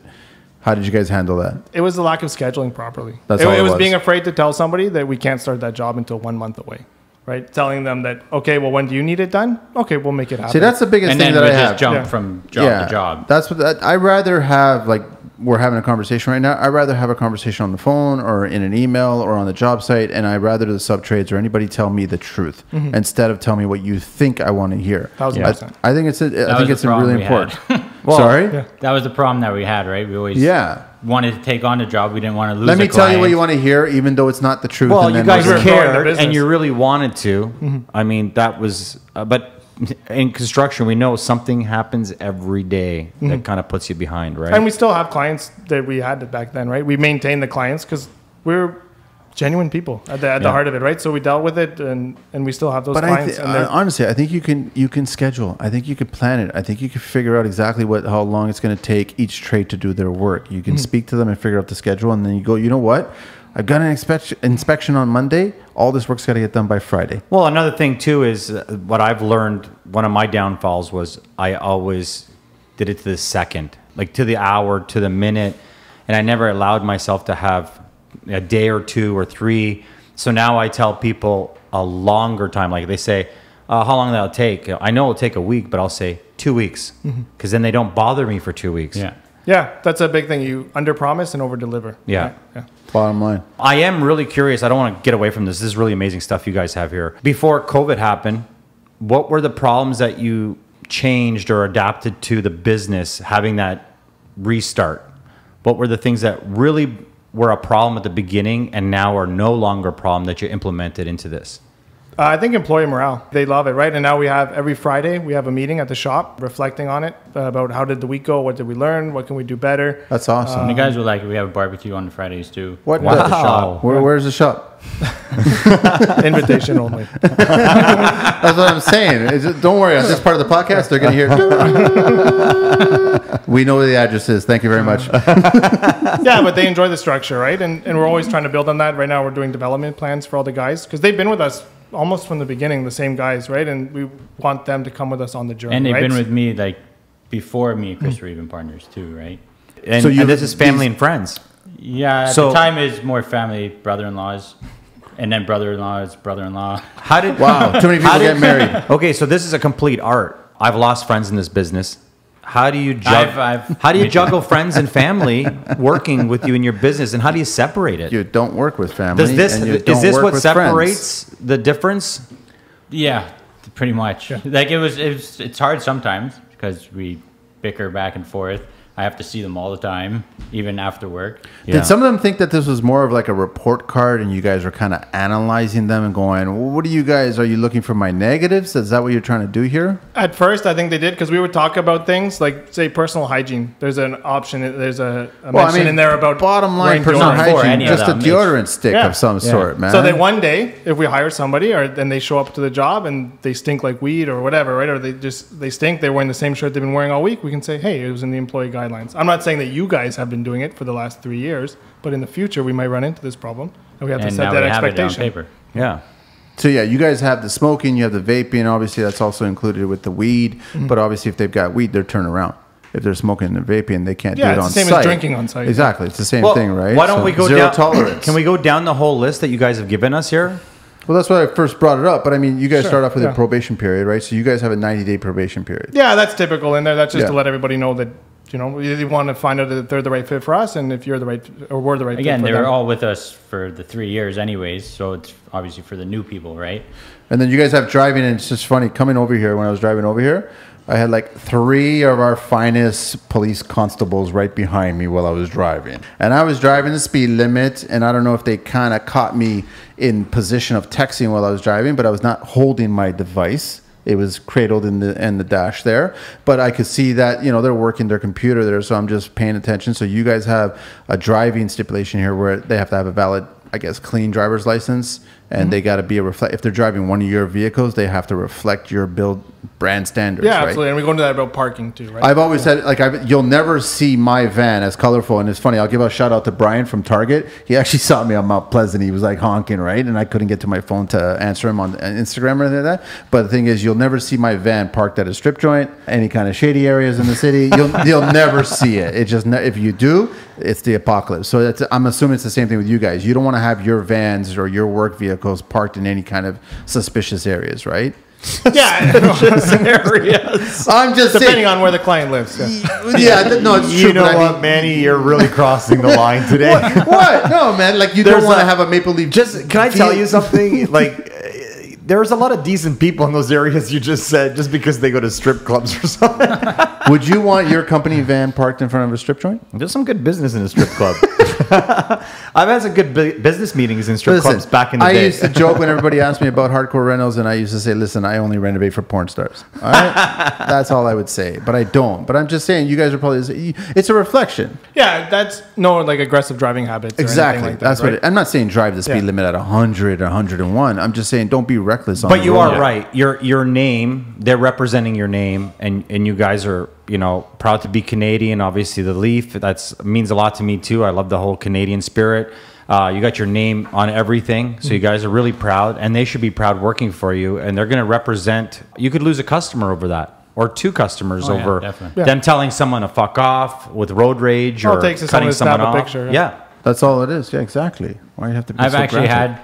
How did you guys handle that? It was the lack of scheduling properly. That's all it was was being afraid to tell somebody that we can't start that job until 1 month away. Right, telling them that, okay, well, when do you need it done? Okay, we'll make it happen. See, that's the biggest thing that I have. Just jump from job to job. That's what I'd rather have. Like, we're having a conversation right now. I'd rather have a conversation on the phone or in an email or on the job site, and I'd rather the sub-trades or anybody tell me the truth instead of tell me what you think I want to hear. 1,000%. I think it's really important. Well, sorry? Yeah. That was the problem that we had, right? We always wanted to take on the job. We didn't want to lose. Let me tell you what you want to hear, even though it's not the truth. Well, and you then guys cared and you really wanted to. I mean, that was, but in construction, we know something happens every day that kind of puts you behind, right? And we still have clients that we had back then, right? We maintained the clients because we're genuine people at the heart of it, right? So we dealt with it, and we still have those clients. Honestly, I think you can schedule. I think you can plan it. I think you can figure out exactly how long it's going to take each trade to do their work. You can speak to them and figure out the schedule, and then you go, you know what? I've got an inspection on Monday. All this work's got to get done by Friday. Well, another thing too is what I've learned. One of my downfalls was I always did it to the second, like to the hour, to the minute, and I never allowed myself to have a day or 2 or 3. So now I tell people a longer time. Like they say, how long that'll take? I know it'll take a week, but I'll say 2 weeks because then they don't bother me for 2 weeks. Yeah, that's a big thing. You under-promise and over-deliver. Yeah. Right? Yeah. Bottom line. I am really curious. I don't want to get away from this. This is really amazing stuff you guys have here. Before COVID happened, what were the problems that you changed or adapted to the business having that restart? What were the things that really were a problem at the beginning and now are no longer a problem that you implemented into this? I think employee morale. They love it, right? And now we have every Friday, we have a meeting at the shop reflecting on it about how did the week go? What did we learn? What can we do better? That's awesome. And the guys were like, we have a barbecue on the Fridays too. What? Wow. The shop? Where's the shop? Invitation only. That's what I'm saying. Don't worry. On this part of the podcast, they're going to hear. We know where the address is. Thank you very much. Yeah, but they enjoy the structure, right? And we're always trying to build on that. Right now, we're doing development plans for all the guys because they've been with us almost from the beginning, the same guys, right? And we want them to come with us on the journey. And they've right? been with me like before me and Chris were even partners too, right? And, so and this is family and friends. Yeah, at the time is more family, brother-in-laws, and then brother-in-law's brother-in-law. How did too many people get married? Okay, so this is a complete art. I've lost friends in this business. How do you juggle friends and family working with you in your business, and how do you separate it? You don't work with family. Is this what separates the difference? Yeah, pretty much. Yeah. Like it's hard sometimes because we bicker back and forth. I have to see them all the time, even after work. Yeah. Did some of them think that this was more of like a report card and you guys were kind of analyzing them and going, well, what are you looking for my negatives? Is that what you're trying to do here? At first, I think they did because we would talk about things like, say, personal hygiene. There's an option, there's a mention in there about bottom line personal hygiene, just a deodorant stick of some sort, man. So that one day, if we hire somebody then they show up to the job and they stink like weed or whatever, right? Or they stink, they're wearing the same shirt they've been wearing all week, we can say, hey, it was in the employee guidelines. I'm not saying that you guys have been doing it for the last 3 years, but in the future we might run into this problem, and we have to set that expectation. Paper. Yeah. So yeah, you guys have the smoking, you have the vaping. Obviously, that's also included with the weed. But obviously, if they've got weed, they're turning around. if they're smoking and vaping, they can't do Yeah, it it's on the same site. as drinking on site. Exactly, it's the same Well, thing, right? Why don't we go zero down? tolerance? Can we go down the whole list that you guys have given us here? Well, that's why I first brought it up. But I mean, you guys Sure, start off with a yeah. probation period, right? So you guys have a 90-day probation period. Yeah, that's typical in there. That's just Yeah. to let everybody know that, you want to find out that they're the right fit for us, and if you're the right, or we're the right Again, fit they for were them. all with us for the 3 years anyways, so it's obviously for the new people, right? And then you guys have driving, and it's just funny coming over here. When I was driving over here, I had like 3 of our finest police constables right behind me while I was driving. And I was driving the speed limit, and I don't know if they kind of caught me in position of texting while I was driving, but I was not holding my device. It was cradled in the dash there, but I could see that they're working their computer there, so I'm just paying attention. So you guys have a driving stipulation here where they have to have a valid, I guess, clean driver's license, and they got to be if they're driving one of your vehicles, they have to reflect your build brand standards. Yeah, right? absolutely. And we go into that about parking too, right? I've always said, you'll never see my van as colorful. And it's funny, I'll give a shout out to Brian from Target. He actually saw me on Mount Pleasant. He was like honking, right? And I couldn't get to my phone to answer him on Instagram or anything like that. But the thing is, you'll never see my van parked at a strip joint, any kind of shady areas in the city. You'll never see it. It just, if you do, it's the apocalypse. So I'm assuming it's the same thing with you guys. You don't want to have your vans or your work vehicles parked in any kind of suspicious areas, right? Yeah, Areas. I'm just depending saying. on where the client lives. Yeah. No, it's true. You know but I what, mean, Manny? You're really crossing the line today. what? No, man. Like you There's don't want to a- have a maple leaf. Just can I tell you something? Like, there's a lot of decent people in those areas you just said, just because they go to strip clubs or something. Would you want your company van parked in front of a strip joint? There's some good business in a strip club. I've had some good business meetings in strip clubs back in the day. I used to joke when everybody asked me about hardcore rentals, and I used to say, "Listen, I only renovate for porn stars." All right, that's all I would say. But I don't. But I'm just saying, you guys are probably. It's a reflection. Yeah, that's no like aggressive driving habits. Or Exactly. anything like That's right? what. I'm not saying drive the speed Yeah. limit at 100 or 101. I'm just saying don't be reckless on But the you road. are right. Your name, they're representing your name, and you guys are, proud to be Canadian. Obviously, the Leaf, means a lot to me too. I love the whole Canadian spirit. You got your name on everything, so you guys are really proud, and they should be proud working for you, and they're going to represent. You could lose a customer over that, or 2 customers Oh, yeah, over definitely. them telling someone to fuck off with road rage All it or takes is cutting someone to someone snap a off. picture, Yeah. That's all it is. Yeah, exactly. Why do you have to be I've so actually graphic? had,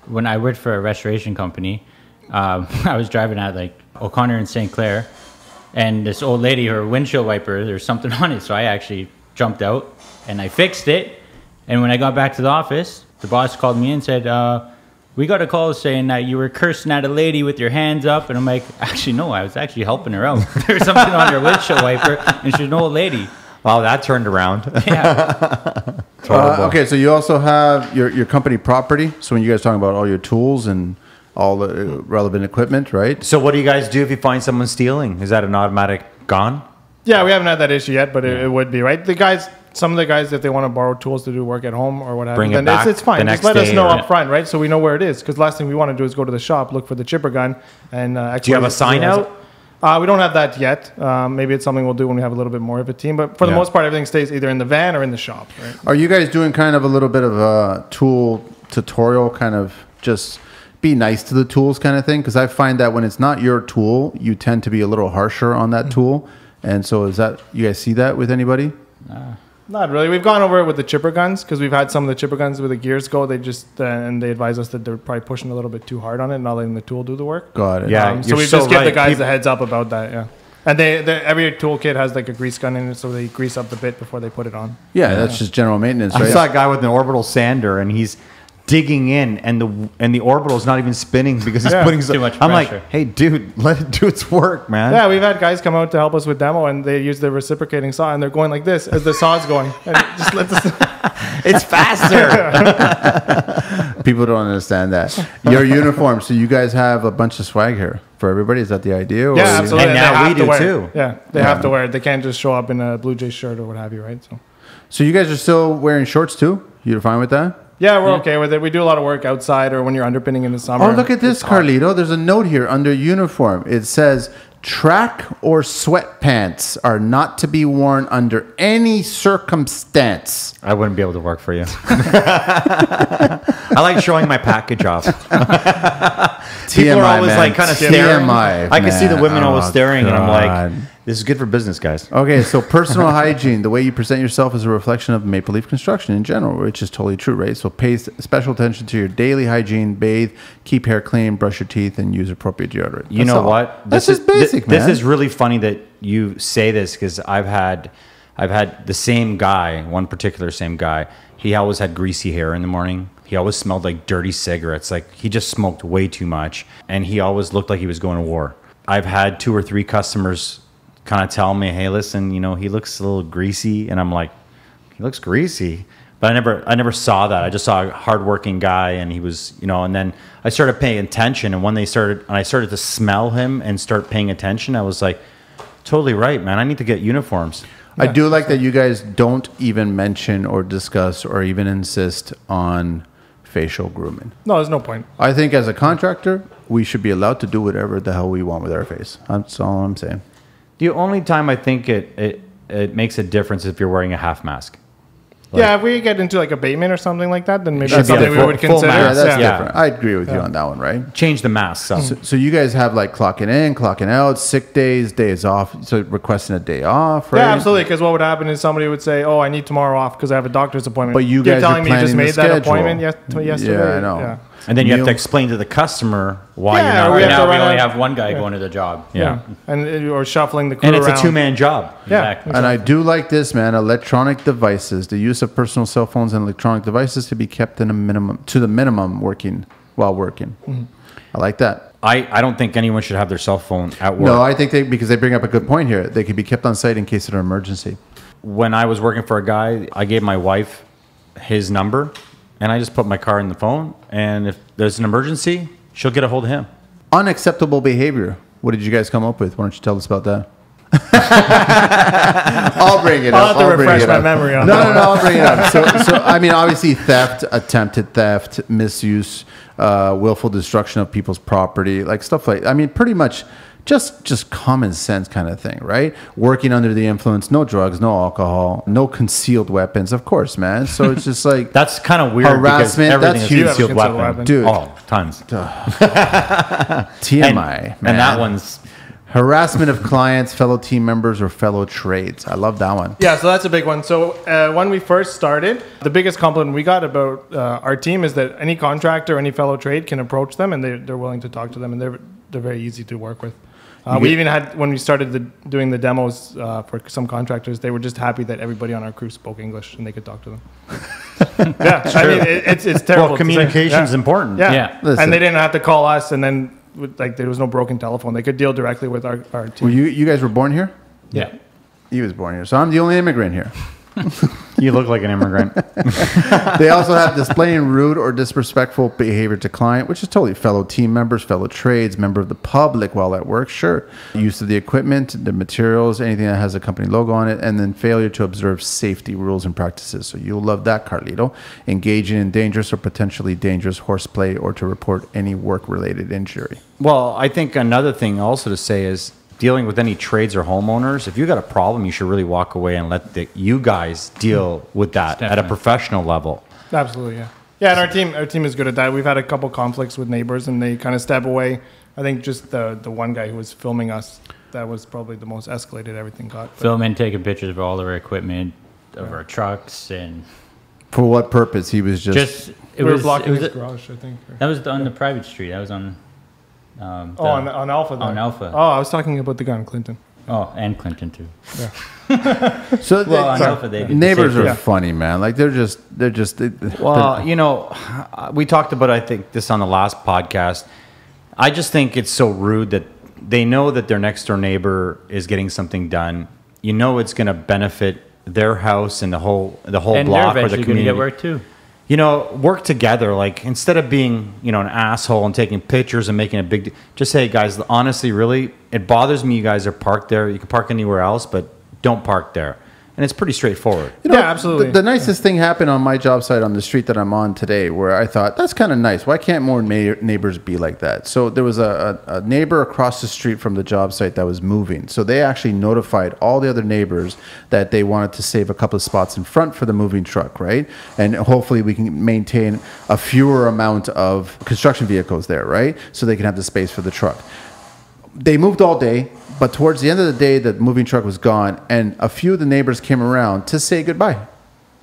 when I worked for a restoration company, I was driving at like O'Connor and St. Clair, and this old lady, her windshield wiper, there's something on it, so I actually jumped out and I fixed it. And when I got back to the office, the boss called me and said, "We got a call saying that you were cursing at a lady with your hands up." And I'm like, "Actually, no, I was actually helping her out. There was something on her windshield wiper, and she's an old lady." Wow, that turned around. Yeah. Okay, so you also have your company property. So when you guys talking about all your tools and all the relevant equipment, right? So what do you guys do if you find someone stealing? Is that an automatic gone? Yeah, we haven't had that issue yet, but it would be, right? Some of the guys, if they want to borrow tools to do work at home or whatever, Bring it then back it's fine. the Just next let us day know or- up front, right? So we know where it is. Because last thing we want to do is go to the shop, look for the chipper gun, and Do you have a sign out? We don't have that yet. Maybe it's something we'll do when we have a little bit more of a team. But for the Yeah. most part, everything stays either in the van or in the shop, right? Are you guys doing kind of a little bit of a tool tutorial, kind of just be nice to the tools kind of thing? Because I find that when it's not your tool, you tend to be a little harsher on that tool. And so is that, you guys see that with anybody? Not really. We've gone over it with the chipper guns because we've had some of the chipper guns where the gears go. They just and they advise us that they're probably pushing a little bit too hard on it, not letting the tool do the work. Got it. Yeah. So You're we so just give the right. guys People- the heads up about that. Yeah, and every toolkit has like a grease gun in it, so they grease up the bit before they put it on. Yeah, that's just general maintenance, I right? saw a guy with an orbital sander, and he's digging in, and the orbital is not even spinning because he's Yeah. putting Too much I'm pressure. like, hey, dude, let it do its work, man. Yeah, we've had guys come out to help us with demo, and they use the reciprocating saw, and they're going like this as the saw's going, and it just let the It's faster. People don't understand that. Your uniform, so you guys have a bunch of swag here for everybody. Is that the idea? Or yeah, you- absolutely. And they now have we to do wear it. too. Yeah, they have to wear it. They can't just show up in a Blue Jays shirt or what have you, right? So you guys are still wearing shorts too? You're fine with that? Yeah, we're okay with it. We do a lot of work outside or when you're underpinning in the summer. Oh, look at this, It's hot. Carlito. There's a note here under uniform. It says track or sweatpants are not to be worn under any circumstance. I wouldn't be able to work for you. I like showing my package off. People are always man. like kind of staring. TMI, I can see the man. women always Oh, staring, and I'm like, God. This is good for business, guys. Okay, so personal hygiene, the way you present yourself is a reflection of Maple Leaf Construction in general, which is totally true, right? So pay special attention to your daily hygiene, bathe, keep hair clean, brush your teeth, and use appropriate deodorant. You know what? That's just basic, man. This is really funny that you say this because I've had the same guy, one particular same guy. He always had greasy hair in the morning. He always smelled like dirty cigarettes. Like he just smoked way too much, and he always looked like he was going to war. I've had 2 or 3 customers kind of tell me, hey, listen, you know, he looks a little greasy. And I'm like, he looks greasy. But I never saw that. I just saw a hardworking guy, and he was, you know, and then I started paying attention. And when I started to smell him and start paying attention, I was like, totally right, man. I need to get uniforms. I do like that you guys don't even mention or discuss or even insist on facial grooming. No, there's no point. I think as a contractor, we should be allowed to do whatever the hell we want with our face. That's all I'm saying. The only time I think it makes a difference is if you're wearing a half mask. If we get into like abatement or something like that, then maybe Should that's be something the we would full consider. mask. That's Yeah. different. I agree with you on that one, right? Change the mask. So you guys have like clocking in, clocking out, sick days, days off. So requesting a day off, right? Yeah, absolutely. Because what would happen is somebody would say, "Oh, I need tomorrow off because I have a doctor's appointment." But you You're guys are telling me you just planning the made that schedule. appointment yesterday. Yeah, I know. Yeah. And then you have Meal- to explain to the customer why Yeah, you're not. or we Right have now, to we run only out- have one guy going to the job. Yeah. or shuffling the crew And it's around. a 2-man job. Yeah. Exactly. And I do like this, man. Electronic devices, the use of personal cell phones and electronic devices to be kept to the minimum while working. Mm-hmm. I like that. I don't think anyone should have their cell phone at work. No, I think because they bring up a good point here. They could be kept on site in case of an emergency. When I was working for a guy, I gave my wife his number, and I just put my car in the phone. And if there's an emergency, she'll get a hold of him. Unacceptable behavior. What did you guys come up with? Why don't you tell us about that? I'll bring it I'll up. have to I'll bring refresh it my up. memory on No, that. no, I'll bring it up. So, I mean, obviously, theft, attempted theft, misuse, willful destruction of people's property, like stuff like. I mean, pretty much just common sense kind of thing, right? Working under the influence, no drugs, no alcohol, no concealed weapons, of course, man. So it's just like That's kind of weird Harassment, because everything that's is huge. concealed Concealed weapon. weapon. Dude. Oh, tons. TMI, And, man. and that one's Harassment of clients, fellow team members, or fellow trades. I love that one. Yeah, so that's a big one. So when we first started, the biggest compliment we got about our team is that any contractor, any fellow trade can approach them, and they're willing to talk to them, and they're very easy to work with. We even had, when we started doing the demos for some contractors, they were just happy that everybody on our crew spoke English and they could talk to them. Yeah, I mean, it's terrible. well, to say. communication's Yeah. important. Yeah, Yeah. Listen. and they didn't have to call us, and then like there was no broken telephone. They could deal directly with our team. Well, you guys were born here? Yeah. He was born here. So I'm the only immigrant here. You look like an immigrant. They also have displaying rude or disrespectful behavior to client, which is totally fellow team members, fellow trades, member of the public while at work. Sure. Use of the equipment, the materials, anything that has a company logo on it, and then failure to observe safety rules and practices. So you'll love that, Carlito. Engaging in dangerous or potentially dangerous horseplay or to report any work-related injury. Well, I think another thing also to say is dealing with any trades or homeowners. If you got a problem, you should really walk away and let you guys deal with that at a Definitely. professional level. Absolutely, yeah. Yeah, and our team is good at that. We've had a couple conflicts with neighbors, and they kind of step away. I think just the one guy who was filming us, that was probably the most escalated everything got. But Filming, taking pictures of all of our equipment, of our trucks, and For what purpose? He was just we were blocking his garage, I think. That was on the private street. That was on. On Alpha. There. On Alpha. Oh, I was talking about the guy in Clinton. Oh, and Clinton too. so. Well, on Sorry. Alpha they did Neighbors the same are thing. funny, man. Like they're just. Well, you know, we talked about, I think, this on the last podcast. I just think it's so rude that they know that their next door neighbor is getting something done. You know, it's going to benefit their house and the whole And block they're or the eventually going to community. get work too. You know, work together. Like, instead of being, you know, an asshole and taking pictures and making a big just say, guys, honestly, really, it bothers me you guys are parked there. You can park anywhere else, but don't park there. And it's pretty straightforward. You know, Yeah, absolutely. The nicest thing happened on my job site on the street that I'm on today, where I thought, that's kind of nice. Why can't more neighbors be like that? So there was a neighbor across the street from the job site that was moving. So they actually notified all the other neighbors that they wanted to save a couple of spots in front for the moving truck, right? And hopefully we can maintain a fewer amount of construction vehicles there, right? So they can have the space for the truck. they moved all day, but towards the end of the day, the moving truck was gone, and a few of the neighbors came around to say goodbye,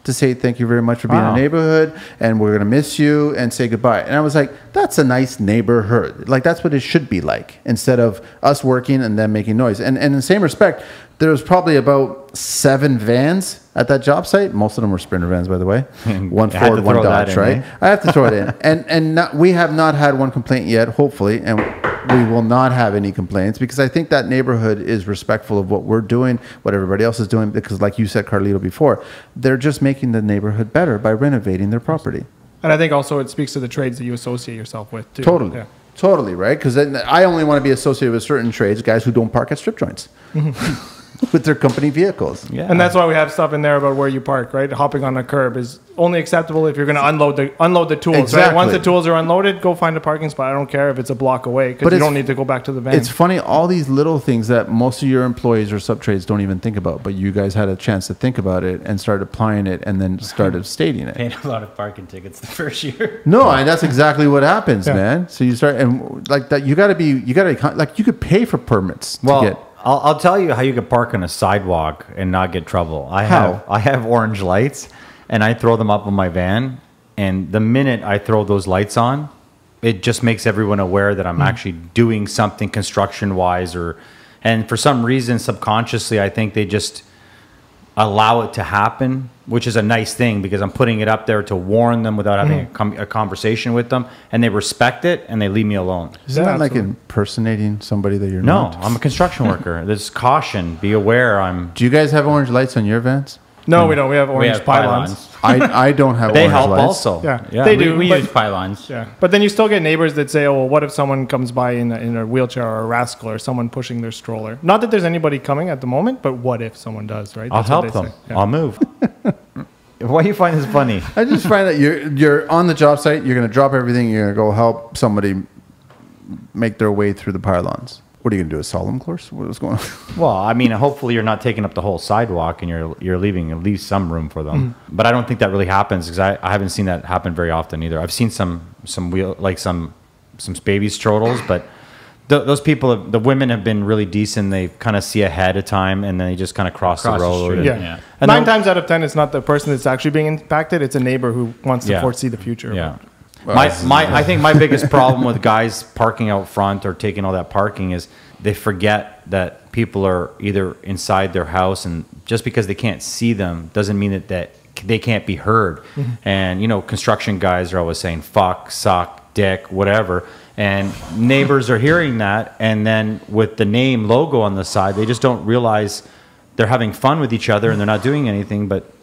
to say thank you very much for being in the neighborhood, and we're gonna miss you, and say goodbye. And I was like, that's a nice neighborhood. Like that's what it should be like, instead of us working and them making noise. And in the same respect, there was probably about 7 vans at that job site. Most of them were Sprinter vans, by the way. One Ford, one Dodge, right? I have to throw it in. And we have not had one complaint yet, hopefully, and we will not have any complaints, because I think that neighborhood is respectful of what we're doing, what everybody else is doing, because like you said, Carlito, before, they're just making the neighborhood better by renovating their property. And I think also it speaks to the trades that you associate yourself with, too. Totally. Yeah. Totally, right? Because I only want to be associated with certain trades, guys who don't park at strip joints. With their company vehicles. Yeah. And that's why we have stuff in there about where you park, right? Hopping on a curb is only acceptable if you're going to unload the tools. Exactly. Right? Once the tools are unloaded, go find a parking spot. I don't care if it's a block away, because you don't need to go back to the van. It's funny, all these little things that most of your employees or subtrades don't even think about, but you guys had a chance to think about it and started applying it and then started stating it. Paid a lot of parking tickets the first year. No, and that's exactly what happens, man. So you start, and like that, you gotta like, you could pay for permits to get. I'll tell you how you could park on a sidewalk and not get trouble. I have orange lights, and I throw them up on my van. And the minute I throw those lights on, it just makes everyone aware that I'm actually doing something construction-wise. And for some reason, subconsciously, I think they just allow it to happen, which is a nice thing, because I'm putting it up there to warn them without having a conversation with them, and they respect it and they leave me alone. Isn't that like impersonating somebody that you're not? No, I'm a construction worker. There's caution. Be aware. Do you guys have orange lights on your vans? No, we don't. We have orange pylons. I don't have they orange help lights. also. Yeah, they do. We use pylons. Yeah, but then you still get neighbors that say, "Oh, well, what if someone comes by in a wheelchair or a rascal or someone pushing their stroller?" Not that there's anybody coming at the moment, but what if someone does? Right? I'll help them. Yeah. I'll move. Why do you find this funny? I just find that you're on the job site. You're going to drop everything. You're going to go help somebody make their way through the pylons. What are you going to do? A solemn course? What's going on? Well, I mean, hopefully you're not taking up the whole sidewalk and you're leaving at least some room for them. But I don't think that really happens, because I haven't seen that happen very often either. I've seen some baby strollers, but those people, the women have been really decent. They kind of see ahead of time, and then they just kind of cross the road. Yeah. And 9 times out of 10, it's not the person that's actually being impacted. It's a neighbor who wants to foresee the future. Yeah. Well, I think my biggest problem with guys parking out front or taking all that parking is they forget that people are either inside their house, and just because they can't see them doesn't mean that they can't be heard. And, construction guys are always saying fuck, suck, dick, whatever. And neighbors are hearing that, and then with the name logo on the side, they just don't realize they're having fun with each other and they're not doing anything, but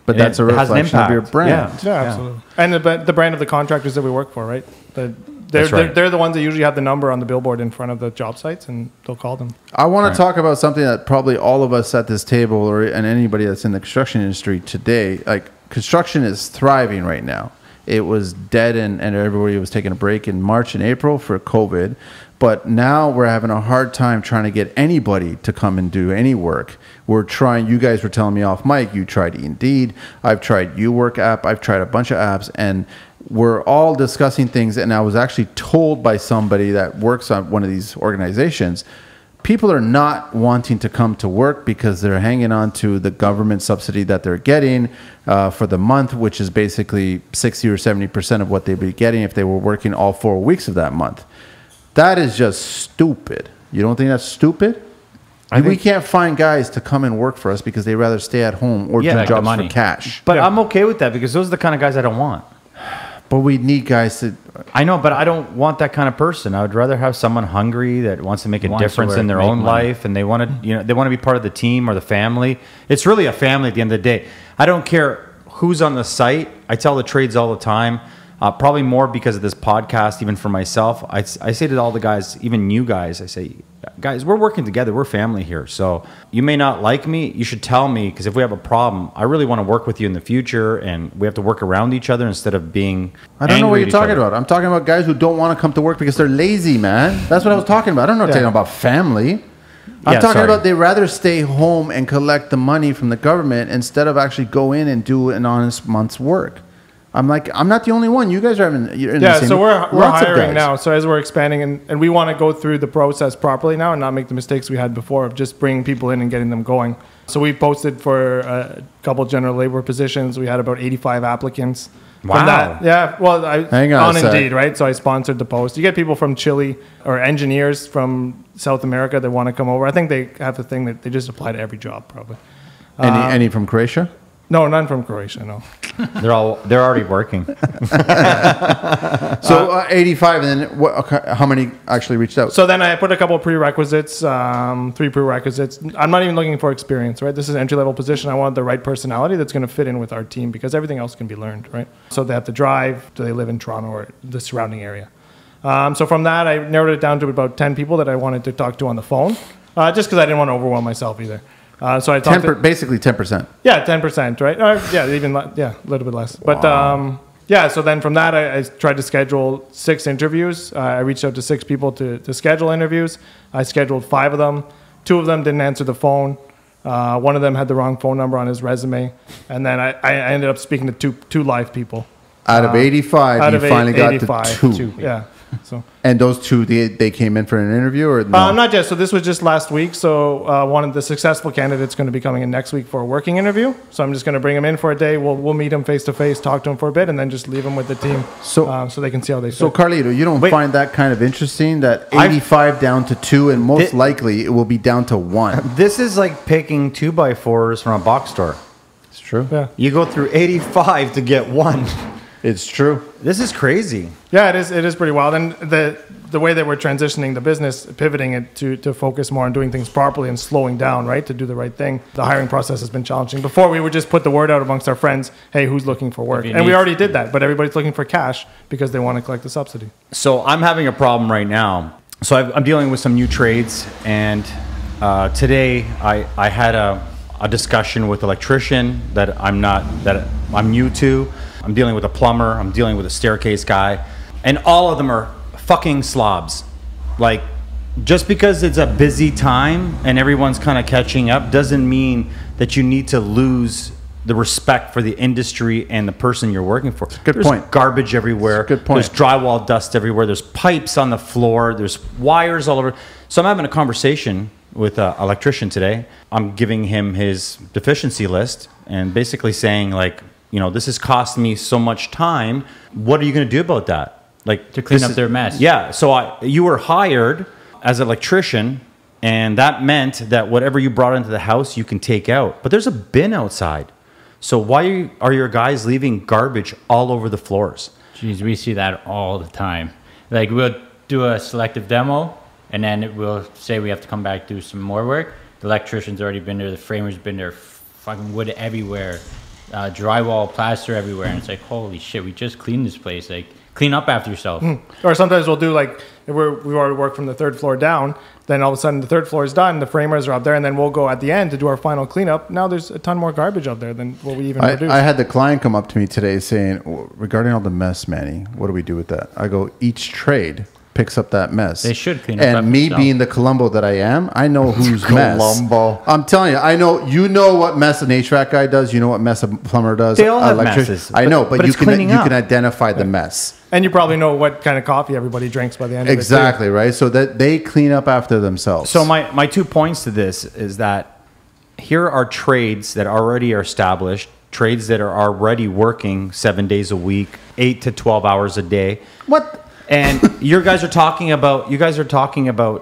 that's a reflection of your brand. Yeah, absolutely. And the brand of the contractors that we work for, right? They're the ones that usually have the number on the billboard in front of the job sites, and they'll call them. I want to talk about something that probably all of us at this table, and anybody that's in the construction industry today, like, construction is thriving right now. It was dead, and everybody was taking a break in March and April for COVID. But now we're having a hard time trying to get anybody to come and do any work. We're trying, you guys were telling me off mic, you tried Indeed, I've tried UWork app, I've tried a bunch of apps, and we're all discussing things. And I was actually told by somebody that works on one of these organizations, people are not wanting to come to work because they're hanging on to the government subsidy that they're getting for the month, which is basically 60 or 70% of what they'd be getting if they were working all 4 weeks of that month. That is just stupid. You don't think that's stupid? We can't find guys to come and work for us because they'd rather stay at home or do jobs for cash. But I'm okay with that, because those are the kind of guys I don't want. But we need guys to... I know, but I don't want that kind of person. I would rather have someone hungry that wants to make a difference in their own life, and they want to, they want to be part of the team or the family. It's really a family at the end of the day. I don't care who's on the site. I tell the trades all the time. Probably more because of this podcast, even for myself. I say to all the guys, even you guys, I say, guys, we're working together. We're family here. So you may not like me. You should tell me, because if we have a problem, I really want to work with you in the future, and we have to work around each other instead of being I don't know what you're talking about. I'm talking about guys who don't want to come to work because they're lazy, man. That's what I was talking about. I don't know talking about family. I'm talking about they'd rather stay home and collect the money from the government instead of actually go in and do an honest month's work. I'm like, I'm not the only one. You guys are you're in the Yeah, same, so we're lots of hiring guys. now. So as we're expanding, and we want to go through the process properly now and not make the mistakes we had before of just bringing people in and getting them going. So we posted for a couple general labor positions. We had about 85 applicants. Wow. From that, yeah, well, Hang on a sec. Indeed, right? So I sponsored the post. You get people from Chile or engineers from South America that want to come over. I think they have the thing that they just apply to every job, probably. Any from Croatia? No, none from Croatia, no. They're already working. So 85, and then how many actually reached out? So then I put a couple of prerequisites, 3 prerequisites. I'm not even looking for experience, right? This is an entry-level position. I want the right personality that's going to fit in with our team because everything else can be learned, right? So they have to drive. Do they live in Toronto or the surrounding area? So from that, I narrowed it down to about 10 people that I wanted to talk to on the phone, just because I didn't want to overwhelm myself either. So I talked basically 10%. Yeah, 10%, right? A little bit less. But so then from that, I tried to schedule 6 interviews. I reached out to 6 people to schedule interviews. I scheduled 5 of them. 2 of them didn't answer the phone. One of them had the wrong phone number on his resume. And then I ended up speaking to two live people. Out of 85, you finally got to 2. Yeah. So. And those 2, they came in for an interview, or no? Not just. So this was just last week. So one of the successful candidates going to be coming in next week for a working interview. So I'm just going to bring him in for a day. We'll meet him face to face, talk to him for a bit, and then just leave him with the team so they can see how they fit. So Carlito, you don't find that kind of interesting that 85 down to 2, and most likely it will be down to 1. This is like picking 2x4s from a box store. It's true. Yeah. You go through 85 to get 1. It's true. This is crazy. Yeah, it is pretty wild. And the way that we're transitioning the business, pivoting it to focus more on doing things properly and slowing down, right, to do the right thing. The hiring process has been challenging. Before, we would just put the word out amongst our friends, hey, who's looking for work? And we already did that, but everybody's looking for cash because they want to collect the subsidy. So I'm having a problem right now. So I'm dealing with some new trades, and today I had a discussion with an electrician that I'm new to. I'm dealing with a plumber. I'm dealing with a staircase guy. And all of them are fucking slobs. Like, just because it's a busy time and everyone's kind of catching up doesn't mean that you need to lose the respect for the industry and the person you're working for. Good point. There's garbage everywhere. Good point. There's drywall dust everywhere. There's pipes on the floor. There's wires all over. So I'm having a conversation with an electrician today. I'm giving him his deficiency list and basically saying, like, this has cost me so much time. What are you going to do about that? Like, to clean up their mess. Yeah. So you were hired as an electrician, and that meant that whatever you brought into the house, you can take out. But there's a bin outside. So why are your guys leaving garbage all over the floors? Jeez, we see that all the time. Like, we'll do a selective demo, and then we'll say we have to come back do some more work. The electrician's already been there. The framer's been there. Fucking wood everywhere. Drywall, plaster everywhere, and it's like, holy shit, we just cleaned this place. Like, clean up after yourself. Or sometimes we'll do, like, if we already work from the 3rd floor down, then all of a sudden the 3rd floor is done, the framers are up there, and then we'll go at the end to do our final cleanup. Now there's a ton more garbage out there than what we even produce. I had the client come up to me today saying, regarding all the mess, Manny, what do we do with that? I go, each trade picks up that mess. They should clean up. And me being the Columbo that I am, I know whose mess. Columbo. I'm telling you, you know what mess an HVAC guy does. You know what mess a plumber does. They all have messes. I know, but you it's can cleaning up. identify the mess. And you probably know what kind of coffee everybody drinks by the end Exactly, of it. right? So that they clean up after themselves. So my 2 points to this is that here are trades that already are established, trades that are already working 7 days a week, 8 to 12 hours a day. What? And you guys are talking about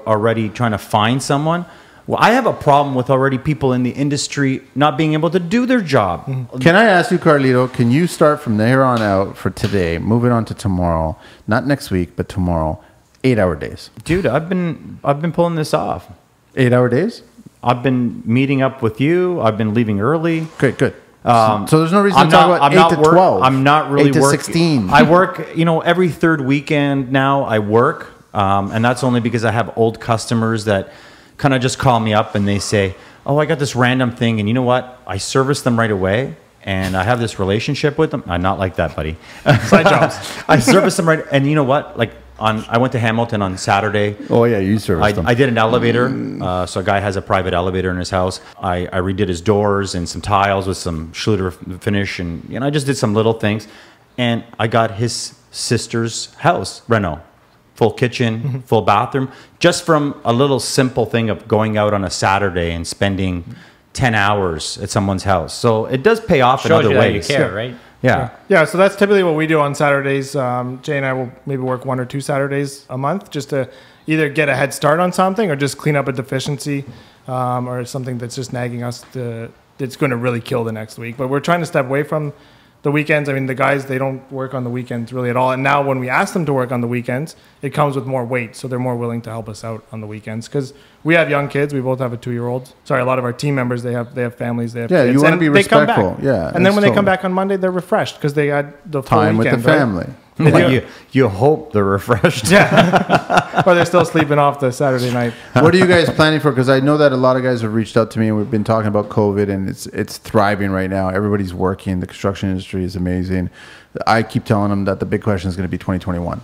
already trying to find someone. Well, I have a problem with already people in the industry not being able to do their job. Can I ask you, Carlito, can you start from there on out for today, moving on to tomorrow, not next week, but tomorrow, 8-hour days? Dude, I've been pulling this off. 8-hour days? I've been meeting up with you. I've been leaving early. Great, good. So there's no reason to talk about 8 to 12. I'm not really 8 to working. 16. I work, every 3rd weekend now I work. And that's only because I have old customers that kind of just call me up and they say, oh, I got this random thing. And you know what? I service them right away. And I have this relationship with them. I'm not like that, buddy. Side jobs. I service them right. And you know what? Like, I went to Hamilton on Saturday. Oh, yeah, you serviced them. I did an elevator. So a guy has a private elevator in his house. I redid his doors and some tiles with some Schluter finish. And I just did some little things. and I got his sister's house reno. Full kitchen, full bathroom, just from a little simple thing of going out on a Saturday and spending 10 hours at someone's house. So it does pay off in other ways. You care, right? Yeah. Yeah, so that's typically what we do on Saturdays. Jay and I will maybe work 1 or 2 Saturdays a month just to either get a head start on something or just clean up a deficiency or something that's just nagging us that's going to really kill the next week. But we're trying to step away from the weekends. I mean, the guys, they don't work on the weekends really at all. And now when we ask them to work on the weekends, it comes with more weight. So they're more willing to help us out on the weekends because we have young kids. We both have a 2-year-old. Sorry, a lot of our team members, they have families, they have kids. You want to be respectful. Come back. Yeah. And then when they come back on Monday, they're refreshed because they had the full time with the weekend, family. Right? Well, you hope they're refreshed. Yeah. Or they're still sleeping off the Saturday night. What are you guys planning for? Because I know that a lot of guys have reached out to me and we've been talking about COVID and it's thriving right now. Everybody's working. The construction industry is amazing. I keep telling them that the big question is going to be 2021.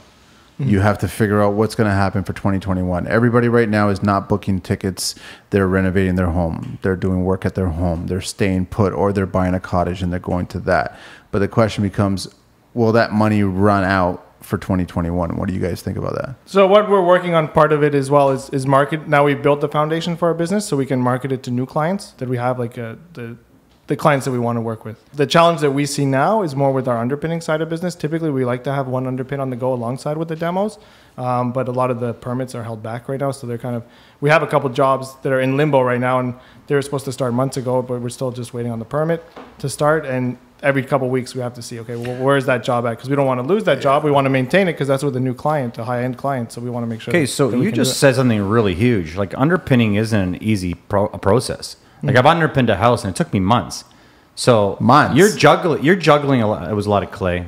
You have to figure out what's going to happen for 2021. Everybody right now is not booking tickets. They're renovating their home. They're doing work at their home. They're staying put or they're buying a cottage and they're going to that. But the question becomes, will that money run out for 2021? What do you guys think about that? So what we're working on, part of it as well, is market. Now we've built the foundation for our business so we can market it to new clients that we have, like the clients that we want to work with. The challenge that we see now is more with our underpinning side of business. Typically, we like to have one underpin on the go alongside with the demos, but a lot of the permits are held back right now. So they're we have a couple jobs that are in limbo right now, and they were supposed to start months ago, but we're still just waiting on the permit to start. And every couple of weeks we have to see, okay, well, where is that job at? Because we don't want to lose that job. We want to maintain it because that's with a new client, a high-end client. So we want to make sure. Okay, so you just said something really huge. Like underpinning isn't an easy process. Like I've underpinned a house and it took me months. So months. You're juggling a lot. It was a lot of clay.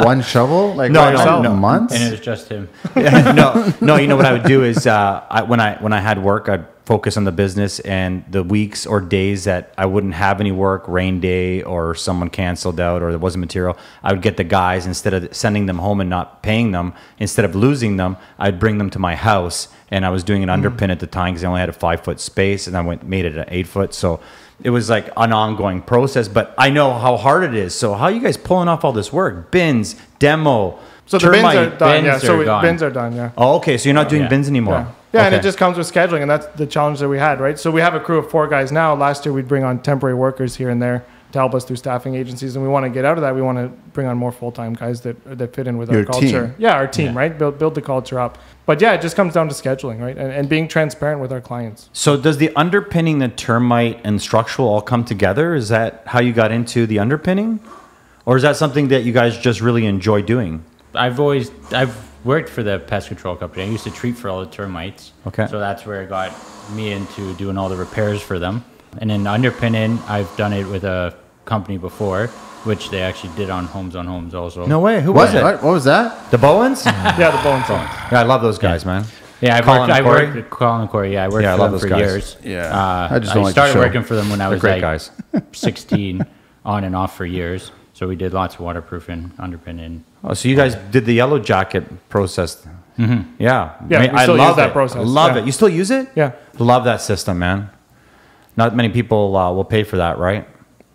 One shovel? Like no, months? And it was just him. No. You know what I would do is when I had work, I'd focus on the business, and the weeks or days that I wouldn't have any work, rain day or someone canceled out or there wasn't material, I would get the guys, instead of sending them home and not paying them, instead of losing them, I'd bring them to my house. And I was doing an underpin at the time because I only had a 5-foot space, and I made it an 8-foot. So it was like an ongoing process, but I know how hard it is. So how are you guys pulling off all this work? Bins, demo, so termite. The bins are done. Bins are done, yeah. Oh, okay. So you're not doing bins anymore. Yeah, okay. And it just comes with scheduling, and that's the challenge that we had, right? So we have a crew of 4 guys now. Last year, we'd bring on temporary workers here and there to help us through staffing agencies, and we want to get out of that. We want to bring on more full-time guys that fit in with our culture. Team. Yeah, our team, right? Build the culture up. But yeah, it just comes down to scheduling, right? And being transparent with our clients. So does the underpinning, the termite, and structural all come together? Is that how you got into the underpinning? Or is that something that you guys just really enjoy doing? I've worked for the pest control company. I used to treat for all the termites. Okay. So that's where it got me into doing all the repairs for them. And then underpinning, I've done it with a company before, which they actually did on homes also. No way. Who was it? What was that? The Bowens? Yeah, the Bowens. Yeah, I love those guys, man. Yeah, I worked with Colin and Corey. Yeah, I worked I for love them those for guys. years. Yeah. I started working for them when I was great like guys. 16, on and off for years. So we did lots of waterproofing, underpinning. Oh, so you guys did the yellow jacket process. Mm-hmm. Yeah. Yeah, we still use that process. I love it. You still use it? Yeah. Love that system, man. Not many people will pay for that, right?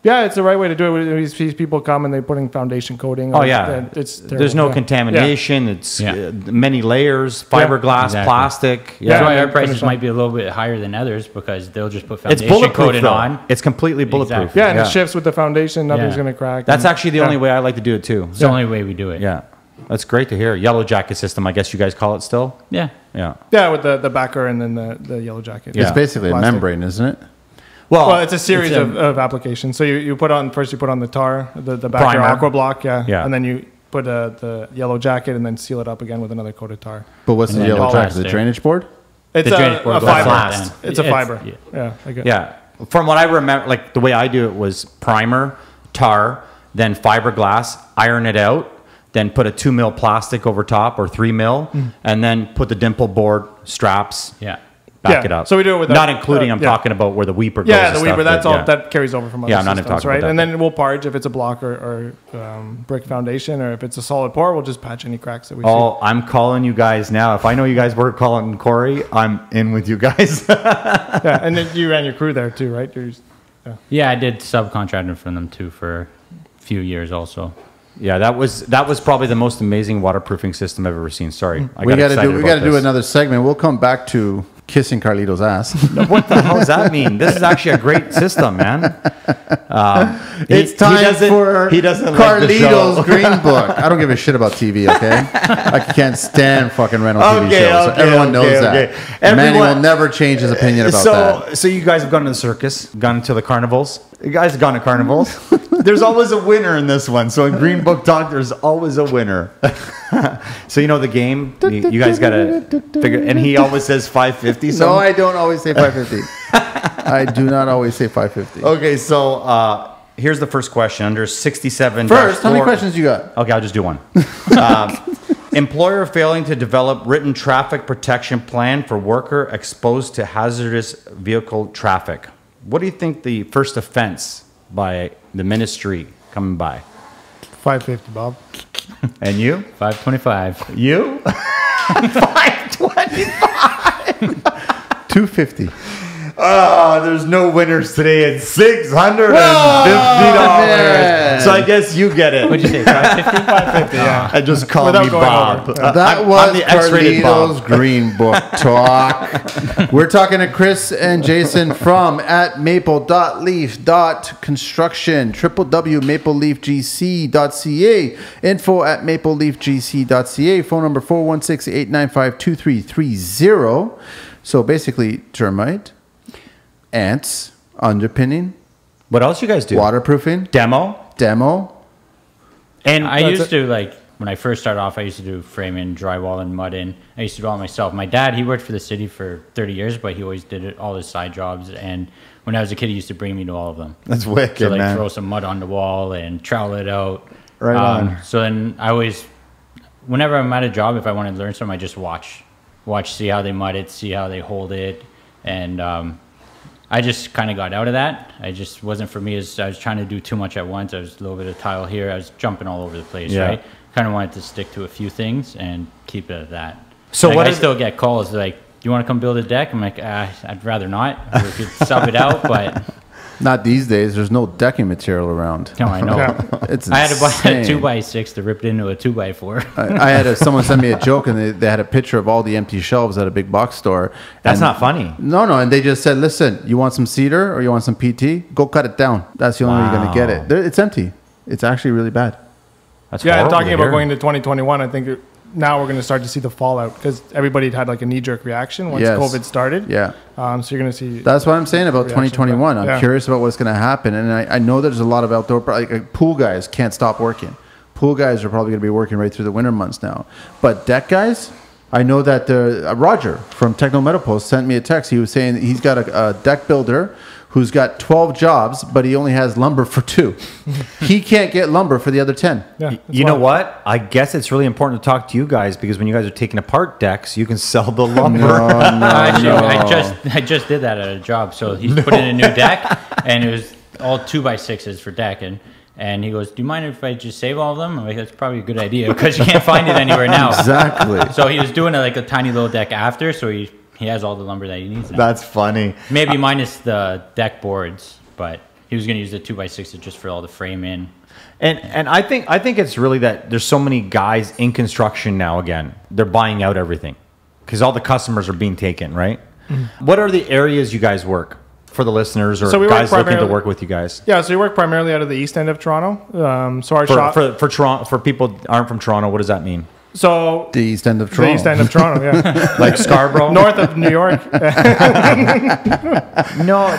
Yeah, it's the right way to do it. We see people come and they're putting foundation coating. Oh, yeah. There's no contamination. Yeah. It's many layers, fiberglass, plastic. Yeah. That's why our prices might be a little bit higher than others, because they'll just put foundation coating on. It's completely bulletproof. Exactly. Yeah, and it shifts with the foundation. Nothing's going to crack. That's actually the only way I like to do it, too. It's the only way we do it. Yeah. That's great to hear. Yellow jacket system, I guess you guys call it still? Yeah. Yeah. Yeah, with the backer and then the yellow jacket. It's basically a membrane, isn't it? Well, it's a series of applications. So you put on the tar, the backer aqua block, and then you put the yellow jacket and then seal it up again with another coat of tar. But what's the yellow jacket? The drainage board? It's a fiber. It's a fiber. Yeah. From what I remember, like the way I do it was primer, tar, then fiberglass, iron it out, then put a 2 mil plastic over top or 3 mil, and then put the dimple board straps. Yeah. Back it up. So we do it with not including. I'm talking about where the weeper goes. Yeah, the weeper. That's all that carries over from other systems, I'm not talking right? about that. And then we'll parge if it's a block or brick foundation, or if it's a solid pour, we'll just patch any cracks that we see. Oh, I'm calling you guys now. If I know you guys work Colin and Corey, I'm in with you guys. Yeah, and then you ran your crew there too, right? Yeah, I did subcontracting for them too for a few years also. Yeah, that was probably the most amazing waterproofing system I've ever seen. Sorry, We got to do another segment. We'll come back to kissing Carlito's ass. What the hell does that mean? This is actually a great system, man. It's time for he doesn't Carlito's like Green Book. I don't give a shit about TV, okay? I can't stand fucking rental TV shows. So everyone knows that. Manny will never change his opinion about that. So you guys have gone to the circus, gone to the carnivals. You guys have gone to carnivals. There's always a winner in this one. So in Green Book Talk, there's always a winner. So you know the game. You guys got to figure. And he always says 550. So no, I don't always say 550. I do not always say 550. Okay, so here's the first question. Under 67. First, how many questions you got? Okay, I'll just do one. Employer failing to develop written traffic protection plan for worker exposed to hazardous vehicle traffic. What do you think the first offense by the ministry coming by? 550, Bob. And you? 525. You? 525. 250. Oh, there's no winners today at $650. So I guess you get it. What'd you say? 550? 550, yeah. And just call Without me going Bob. over. That was the X-rated Carlito's Bob. Green Book Talk. We're talking to Chris and Jason from at maple.leaf.construction, www.mapleleafgc.ca, info at mapleleafgc.ca, phone number 416-895-2330. So basically, termite, ants, underpinning, What else you guys do? waterproofing, Demo. And I used to, like, when I first started off, I used to do framing, drywall, and mud in. I used to do it all myself. My dad, he worked for the city for 30 years, but he always did it, all his side jobs. And when I was a kid, he used to bring me to all of them. That's wicked, to, like, man. throw some mud on the wall and trowel it out. Right on. So then I always, whenever I'm at a job, if I want to learn something, I just watch, see how they mud it, see how they hold it. And I just kind of got out of that. I just wasn't for me. As I was trying to do too much at once. I was a little bit of tile here. I was jumping all over the place, right? Kind of wanted to stick to a few things and keep it at that. So like, what I is still get calls like, "You want to come build a deck?" I'm like, I'd rather not. Or we could sub it out, but Not these days. There's no decking material around. no, I know. It's I had to buy a insane. 2x6 to rip it into a 2x4. I had someone send me a joke, and they had a picture of all the empty shelves at a big box store. That's And- not funny. No, and they just said, "Listen, you want some cedar or you want some PT? Go cut it down. That's the only way you're going to get it. It's empty. It's actually really bad." That's Yeah, and horrible talking to about hear. going to 2021, I think now we're going to start to see the fallout because everybody had like a knee-jerk reaction once Yes. COVID started. Yeah. So you're going to see. That's what I'm saying about Reaction, 2021. I'm yeah. curious about what's going to happen. And I know there's a lot of outdoor, like pool guys can't stop working. Pool guys are probably going to be working right through the winter months now. But deck guys, I know that Roger from Techno Metal Post sent me a text. He was saying that he's got a deck builder who's got 12 jobs, but he only has lumber for 2. He can't get lumber for the other 10. Yeah, You know what? I guess it's really important to talk to you guys because when you guys are taking apart decks, you can sell the lumber. Actually, I just did that at a job. So he put in a new deck, and it was all 2x6s for decking. And he goes, "Do you mind if I just save all of them?" I'm like, "That's probably a good idea because you can't find it anywhere now." Exactly. So he was doing like a tiny little deck after, so he has all the lumber that he needs now. That's funny. Maybe minus the deck boards, but he was going to use the 2x6s just for all the frame in. And I think it's really that there's so many guys in construction now. Again, they're buying out everything because all the customers are being taken. Right. Mm-hmm. What are the areas you guys work for the listeners or So we work guys looking to primarily- work with you guys? Yeah, so we work primarily out of the east end of Toronto. So our shop. For Toronto, for people that aren't from Toronto, what does that mean? So The east end of the Toronto. east end of Toronto, yeah, Like Scarborough? north of New York. No,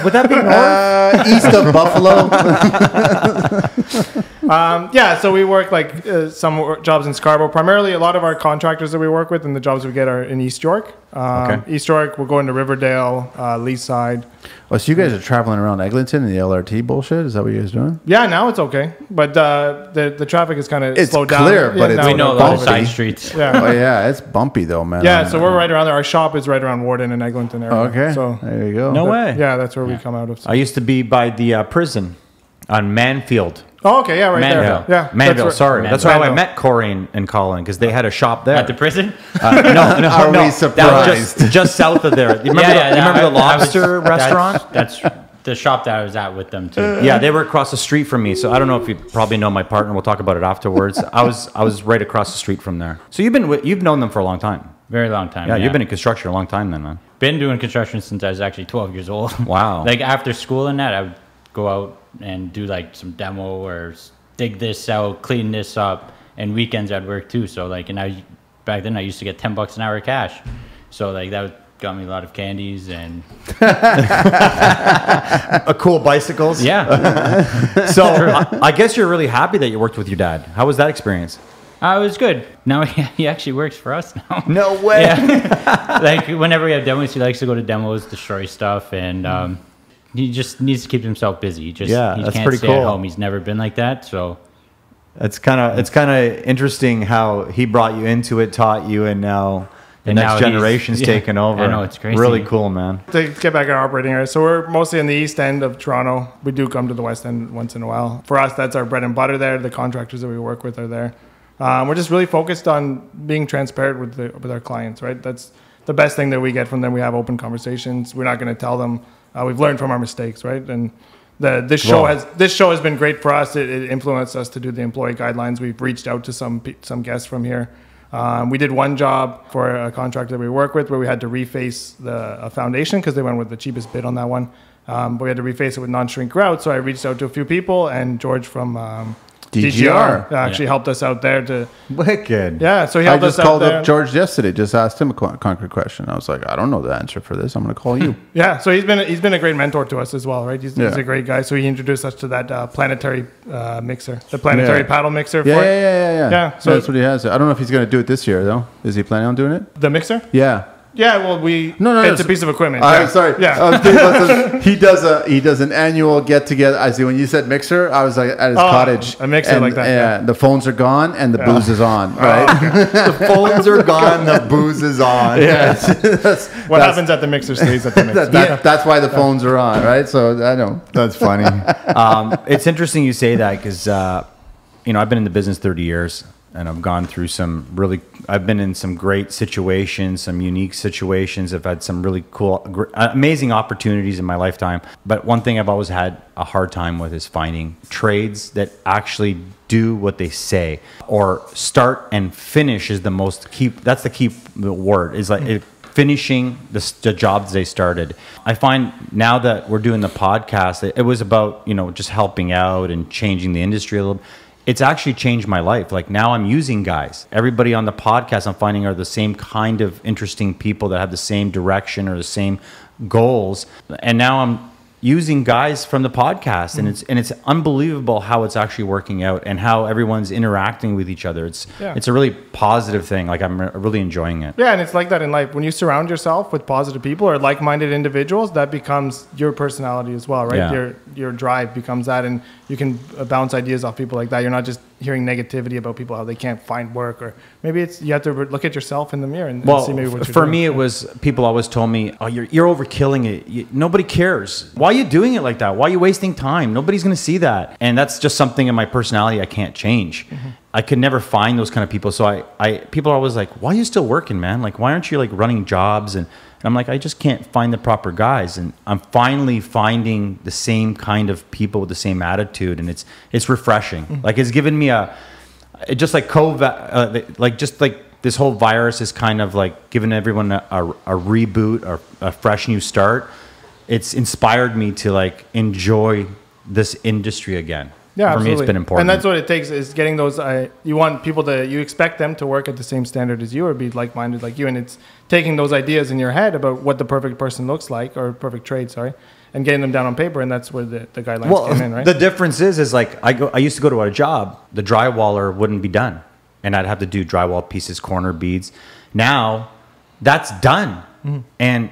would that be north? East of Buffalo. Yeah, so we work like some jobs in Scarborough. Primarily, a lot of our contractors that we work with and the jobs we get are in East York. Okay. East York, we're going to Riverdale, Leaside. Oh, so you guys are traveling around Eglinton and the LRT bullshit? Is that what you guys doing? Yeah, now it's okay, but the traffic is kind of It's slowed down. clear, but it's now We know a lot of bumpy. side streets. Oh, Yeah, yeah. It's bumpy, though, man. yeah. So we're right around there. Our shop is right around Warden and Eglinton area. Okay. So there you go. No way. yeah, that's where we come out of. I used to be by the prison on Manfield. Oh, okay, yeah, right Manville. there. Yeah, Manville, that's sorry. That's where I Manville. met Corey and Colin because they had a shop there. At the prison? No, Are we That was surprised? just south of there. You remember, you remember the lobster restaurant? That's the shop that I was at with them too. Yeah, they were across the street from me. So I don't know if you probably know my partner. We'll talk about it afterwards. I was right across the street from there. So you've known them for a long time. Very long time. Yeah, you've been in construction a long time then, man. Been doing construction since I was actually 12 years old. Wow. Like after school and that, I would go out and do like some demo or dig this out, clean this up, and weekends I'd work too. So like, and back then I used to get $10 an hour cash. So like got me a lot of candies and cool bicycles. Yeah. So I guess you're really happy that you worked with your dad. How was that experience? It was good. Now he actually works for us now. No way. Yeah. Like whenever we have demos, he likes to go to demos, destroy stuff, and he just needs to keep himself busy. He that's can't pretty stay cool. at home. He's never been like that. So it's kind of interesting how he brought you into it, taught you, and now the next generation's taken over. I know, it's crazy. Really cool, man. To get back in our operating area, so we're mostly in the east end of Toronto. We do come to the west end once in a while. For us, that's our bread and butter there. The contractors that we work with are there. We're just really focused on being transparent with our clients, right? That's the best thing that we get from them. We have open conversations. We're not going to tell them. We've learned from our mistakes, right? And this show has been great for us. It influenced us to do the employee guidelines. We've reached out to some guests from here. We did one job for a contractor that we work with where we had to reface a foundation because they went with the cheapest bid on that one. But we had to reface it with non-shrink grout. So I reached out to a few people, and George from DGR actually helped us out there to. Wicked. Yeah, so he helped us out there. I just called up George yesterday, just asked him a concrete question. I was like, I don't know the answer for this. I'm going to call you. Yeah, so he's been a great mentor to us as well, right? He's a great guy. So he introduced us to that planetary mixer, the planetary paddle mixer. Yeah. So that's what he has. I don't know if he's going to do it this year though. Is he planning on doing it? The mixer? Yeah. Yeah, well, it's a piece of equipment. Sorry. Yeah. He does an annual get together. I see when you said mixer, I was like at his cottage. A mixer like that. Yeah, the phones are gone and the booze is on. Right. The phones are gone, the booze is on. Yeah. What happens at the mixer stays at the mixer. That's why the phones are on, right? So I know. That's funny. It's interesting you say that because I've been in the business 30 years. And I've gone through I've been in some great situations, some unique situations. I've had some really cool, amazing opportunities in my lifetime. But one thing I've always had a hard time with is finding trades that actually do what they say, or start and finish is that's the key word, is like finishing the jobs they started. I find now that we're doing the podcast, it was about, just helping out and changing the industry a little bit. It's actually changed my life. Like now I'm using guys. Everybody on the podcast I'm finding are the same kind of interesting people that have the same direction or the same goals. And now I'm using guys from the podcast, and it's unbelievable how it's actually working out and how everyone's interacting with each other. It's a really positive thing. Like I'm really enjoying it. Yeah, and it's like that in life. When you surround yourself with positive people or like-minded individuals, that becomes your personality as well, right? Yeah. Your drive becomes that, and you can bounce ideas off people like that. You're not just hearing negativity about people, how they can't find work, or maybe you have to look at yourself in the mirror and see maybe what you're doing. Me, it was people always told me, "Oh, you're overkilling it. Nobody cares. Why are you doing it like that? Why are you wasting time? Nobody's going to see that." And that's just something in my personality I can't change. Mm-hmm. I could never find those kind of people. So people are always like, "Why are you still working, man? Like, why aren't you like running jobs?" And I'm like, I just can't find the proper guys. And I'm finally finding the same kind of people with the same attitude, and it's refreshing. Mm-hmm. Like it's given me just like COVID, like this whole virus is kind of like giving everyone a reboot or a fresh new start. It's inspired me to like enjoy this industry again. Yeah, for absolutely. me, it's been important. And that's what it takes, is getting those. You want people you expect them to work at the same standard as you or be like-minded like you. And it's taking those ideas in your head about what the perfect person looks like, or perfect trade, sorry, and getting them down on paper. And that's where the guidelines come in, right? The difference is like I used to go to a job, the drywaller wouldn't be done, and I'd have to do drywall pieces, corner beads. Now that's done. Mm-hmm. And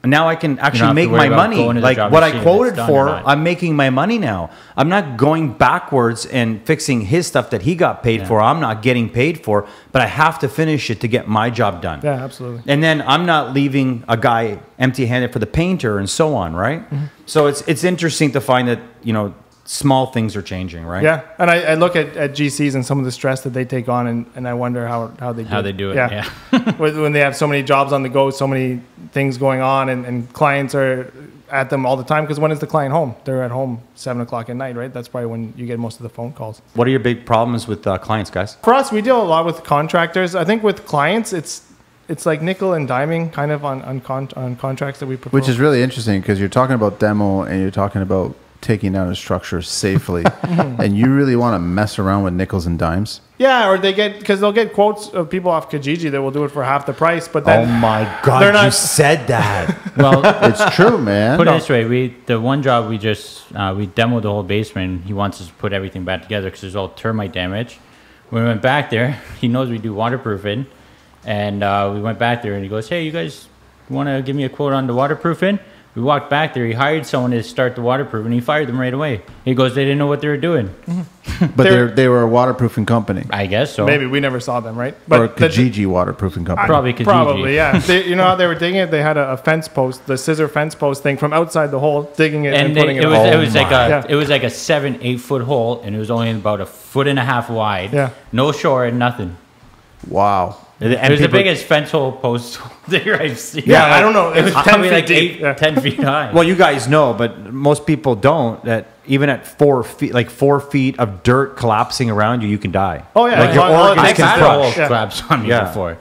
now I can actually make my money. Like what I quoted for, I'm making my money now. I'm not going backwards and fixing his stuff that he got paid for. I'm not getting paid for, but I have to finish it to get my job done. Yeah, absolutely. And then I'm not leaving a guy empty-handed for the painter and so on, right? Mm-hmm. So it's interesting to find that, small things are changing, right? Yeah, and I look at GCs and some of the stress that they take on, and I wonder how they do it. Yeah. When they have so many jobs on the go, so many things going on, and clients are at them all the time because when is the client home? They're at home 7 o'clock at night, right? That's probably when you get most of the phone calls. What are your big problems with clients, guys? For us, we deal a lot with contractors. I think with clients, it's like nickel and diming kind of on contracts that we prefer. Which is really interesting because you're talking about demo and you're talking about taking down a structure safely, and you really want to mess around with nickels and dimes. Yeah, or they'll get quotes of people off Kijiji that will do it for half the price, but then oh my God, you said that. Well, It's true, man. put it this way, the one job we just we demoed the whole basement. He wants us to put everything back together because there's all termite damage. When we went back there, he knows we do waterproofing, and we went back there and he goes, "Hey, you guys want to give me a quote on the waterproofing?" We walked back there. He hired someone to start the waterproof, and he fired them right away. He goes, "They didn't know what they were doing." But they were a waterproofing company. I guess so. maybe we never saw them, right? Or Kijiji waterproofing company. Probably Kijiji. Probably, yeah. You know how they were digging it? They had a fence post, the scissor fence post thing from outside the hole, digging it and putting it was, in. it was like a 7-8 foot hole, and it was only about 1.5 foot wide. Yeah. No shore and nothing. Wow. And it was the biggest fence hole post digger I've seen. Yeah, I don't know. It was 10 probably feet like deep. 10 feet high. Well, you guys know, but most people don't, that even at 4 feet, like 4 feet of dirt collapsing around you, you can die. Oh, yeah. Like your organs I've can had a hole crush. collapse on me Yeah. before.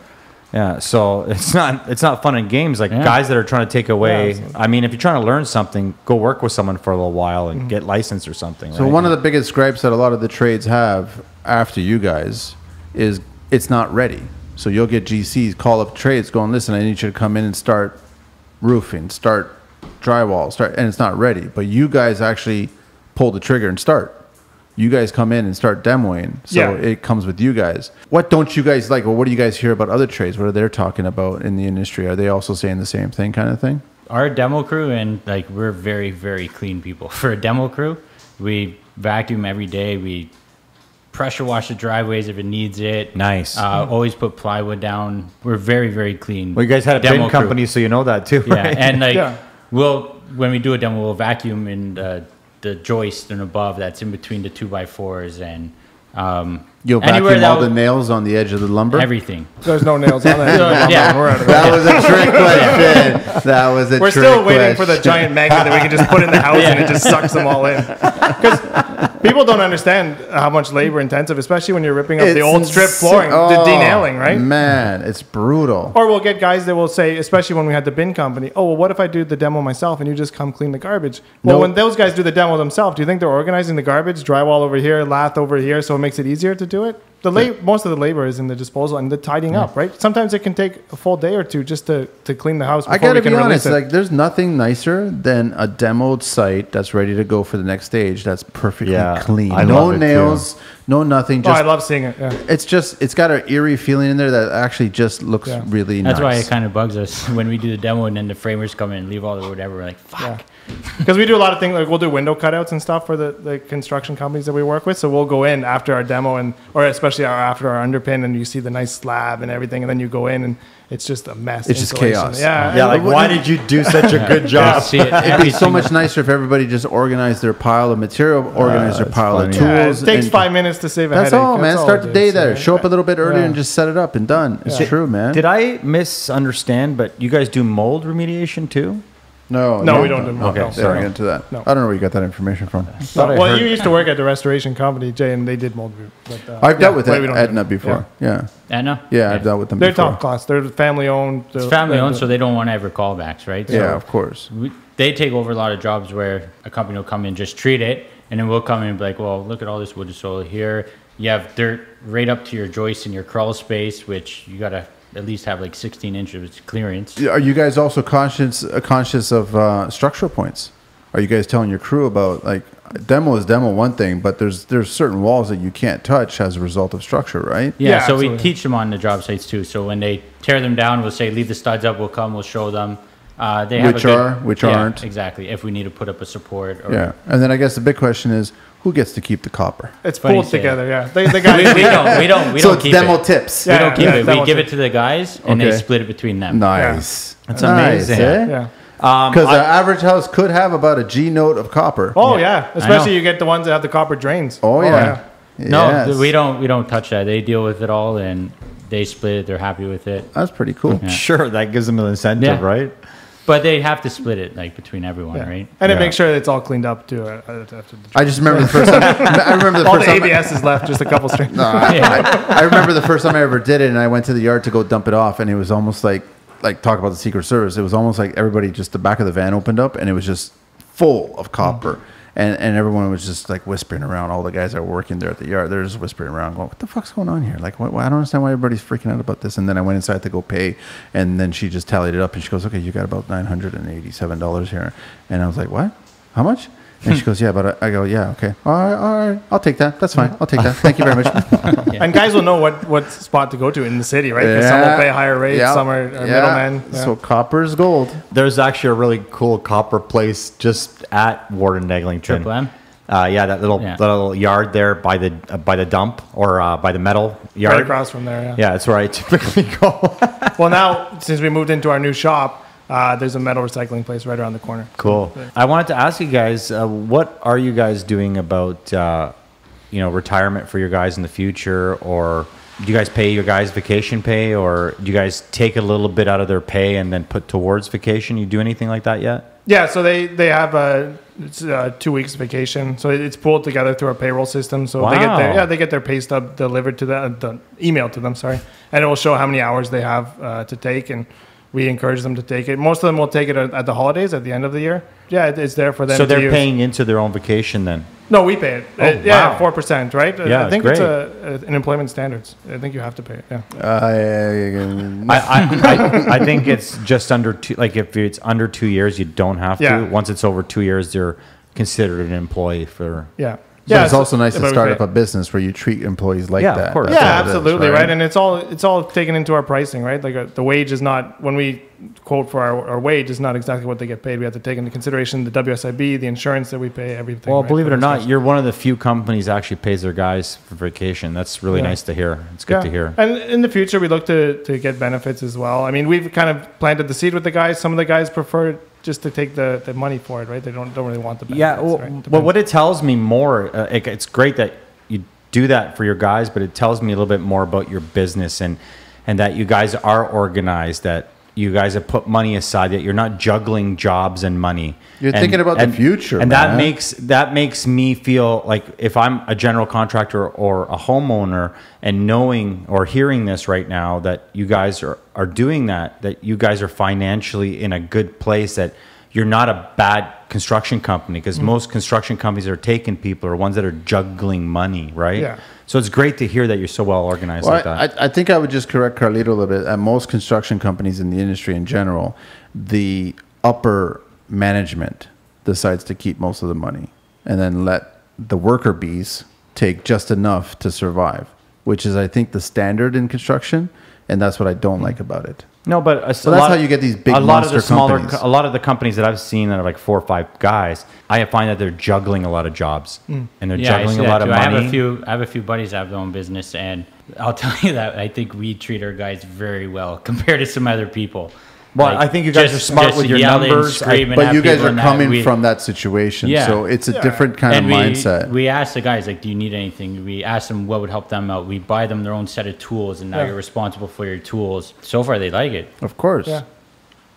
Yeah, so it's not fun and games. Like guys that are trying to take away. Yeah, I mean, if you're trying to learn something, go work with someone for a little while and get licensed or something. So right? one of the biggest gripes that a lot of the trades have after you guys is it's not ready. So you'll get GCs call up trades going, "Listen, I need you to come in and start roofing, start drywall, and it's not ready." But you guys actually pull the trigger and start. You guys come in and start demoing. So it comes with you guys. What don't you guys like? Or what do you guys hear about other trades? What are they talking about in the industry? Are they also saying the same thing kind of thing? Our demo crew, and like we're very, very clean people. For a demo crew, we vacuum every day. We pressure wash the driveways if it needs it. Nice. Always put plywood down. We're very, very clean. Well, you guys had a demo bin company, so you know that too, Yeah, right? and when we do a demo, we'll vacuum in the joist and above that's in between the 2x4s and You'll anywhere vacuum all the nails on the edge of the lumber? everything. There's no nails on that. Yeah. We're out of That was a trick question. That was a We're trick still waiting for the question. giant magnet that we can just put in the house and it just sucks them all in. Because people don't understand how much labor intensive, especially when you're ripping up the old strip flooring, the denailing, right? Man, it's brutal. Or we'll get guys that will say, especially when we had the bin company, "Oh, well, what if I do the demo myself and you just come clean the garbage?" Well, when those guys do the demo themselves, do you think they're organizing the garbage, drywall over here, lath over here, so it makes it easier to do it? Most of the labor is in the disposal and the tidying up, right? Sometimes it can take a full day or two just to clean the house before I gotta we can be release honest, it. like there's nothing nicer than a demoed site that's ready to go for the next stage that's perfectly clean. I No love it nails, no nothing. Oh, Just I love seeing it. Yeah. it's got an eerie feeling in there that actually just looks really That's nice. why it kind of bugs us when we do the demo and then the framers come in and leave all the whatever. We're like, fuck. Because we do a lot of things, like we'll do window cutouts and stuff for the construction companies that we work with. So we'll go in after our demo or especially after our underpin, and you see the nice slab and everything, and then you go in and it's just a mess. It's just Installation. chaos. Yeah. Yeah, like why did you do such a good job? See it It'd every be so single- much nicer if everybody just organized their pile of material, organized their that's pile of funny. tools. It takes and 5 minutes to save a That's headache. all, man. all Start it the day is, there. right? Show up a little bit earlier Yeah. and just set it up and done. It's true, man. Did I misunderstand? But you guys do mold remediation too? No, we don't do mold. Okay, No. Sorry, into that. No. I don't know where you got that information from. Thought I Well, heard- you used to work at the restoration company, Jay, and they did mold. But, I've dealt with but we don't do Edna it. before. Yeah. Anna? Yeah, I've dealt with them They're before. top class. They're family owned. It's family owned, so they don't want to ever callbacks, right? So Yeah, of course. they take over a lot of jobs where a company will come in, just treat it, and then we'll come in and be like, well, look at all this wood soil here. You have dirt right up to your joist in your crawl space, which you got to at least have like 16 inches clearance. Are you guys also conscious of structural points? Are you guys telling your crew about, like, demo is demo one thing, but there's certain walls that you can't touch as a result of structure, right? Yeah, so absolutely. we teach them on the job sites too. So when they tear them down, we'll say, leave the studs up, we'll come, we'll show them. They have Which aren't. Exactly, if we need to put up a support. Or, Yeah. And then I guess the big question is, who gets to keep the copper? It's Funny pulled you say together. Yeah, the We guys. we So don't it's keep demo it. tips. We Yeah. don't keep it. that We was give it. it to the guys, and they Okay. split it between them. Nice. That's Nice, amazing. eh? Yeah. Because the average house could have about a G note of copper. Oh yeah, especially know. you get the ones that have the copper drains. Oh, yeah. No, Yes. we don't touch that. They deal with it all, and they split it. They're happy with it. That's pretty cool. Sure, that gives them an incentive, Yeah. right? But they have to split it like between everyone, right? And it makes sure it's all cleaned up too. I just remember the first time. I remember the all first the time. ABS is left, just a couple strings. No, I remember the first time I ever did it, and I went to the yard to go dump it off, and it was almost like talk about the Secret Service. It was almost like everybody, just the back of the van opened up, and it was just full of copper. And everyone was just like whispering around. All the guys that were working there at the yard, they're just whispering around, going, "What the fuck's going on here? Like, I don't understand why everybody's freaking out about this." And then I went inside to go pay, and then she just tallied it up, and she goes, "Okay, you got about $987 here." And I was like, "What? How much?" And she goes, "Yeah, but I go, yeah, okay, all right, I'll take that. That's fine. I'll take that. Thank you very much." And guys will know what spot to go to in the city, right? Because some will pay higher rates, some are middlemen. Yeah. So copper is gold. There's actually a really cool copper place just at Warden Eglinton. Triple M? That little yard there by the dump or by the metal yard. Right across from there, Yeah, that's where I typically go. Well, now, since we moved into our new shop, there's a metal recycling place right around the corner. Cool. I wanted to ask you guys, what are you guys doing about, retirement for your guys in the future? Or do you guys pay your guys vacation pay? Or do you guys take a little bit out of their pay and then put towards vacation? You do anything like that yet? Yeah, so they have 2 weeks vacation. So it's pulled together through our payroll system. So they get their pay stub delivered to them, emailed to them, and it will show how many hours they have to take, and we encourage them to take it. Most of them will take it at the holidays at the end of the year. Yeah, it's there for them. So they're paying into their own vacation then? No, we pay it. Wow. 4%, right? Yeah, I think great. it's an employment standards. I think you have to pay it. Yeah. I think it's just under two. Like if it's under 2 years, you don't have to. Once it's over 2 years, they're considered an employee for. Yeah. But it's also nice to start up a business where you treat employees like that. Of course. Yeah, absolutely, right? And it's all taken into our pricing, right? Like the wage is not, when we quote for our wage, is not exactly what they get paid. We have to take into consideration the WSIB, the insurance that we pay, everything. Well, believe it or not, you're one of the few companies that actually pays their guys for vacation. That's really nice to hear. It's good to hear. And in the future, we look to get benefits as well. I mean, we've kind of planted the seed with the guys. Some of the guys prefer just to take the money for it, right? They don't really want the benefits. Yeah, well, what it tells me more, it's great that you do that for your guys, but it tells me a little bit more about your business and that you guys are organized, that you guys have put money aside, that you're not juggling jobs and money. You're thinking about the future, and man. that makes me feel like if I'm a general contractor or a homeowner and knowing or hearing this right now, that you guys are doing that you guys are financially in a good place, that you're not a bad construction company, because most construction companies that are taking people are ones that are juggling money, right? Yeah. So it's great to hear that you're so well organized like that. I think I would just correct Carlito a little bit. At most construction companies in the industry in general, the upper management decides to keep most of the money and then let the worker bees take just enough to survive, which is, I think, the standard in construction, and that's what I don't like about it. No, but that's how you get these big monster companies. A lot of the companies that I've seen that are like 4 or 5 guys, I find that they're juggling a lot of jobs and they're juggling a lot of money. I have a few buddies that have their own business, and I'll tell you that I think we treat our guys very well compared to some other people. Well, I think you guys are smart with your numbers, but you guys are coming from that situation, so it's a different kind of mindset. We ask the guys, like, do you need anything? We ask them what would help them out. We buy them their own set of tools, and now you're responsible for your tools. So far, they like it. Of course.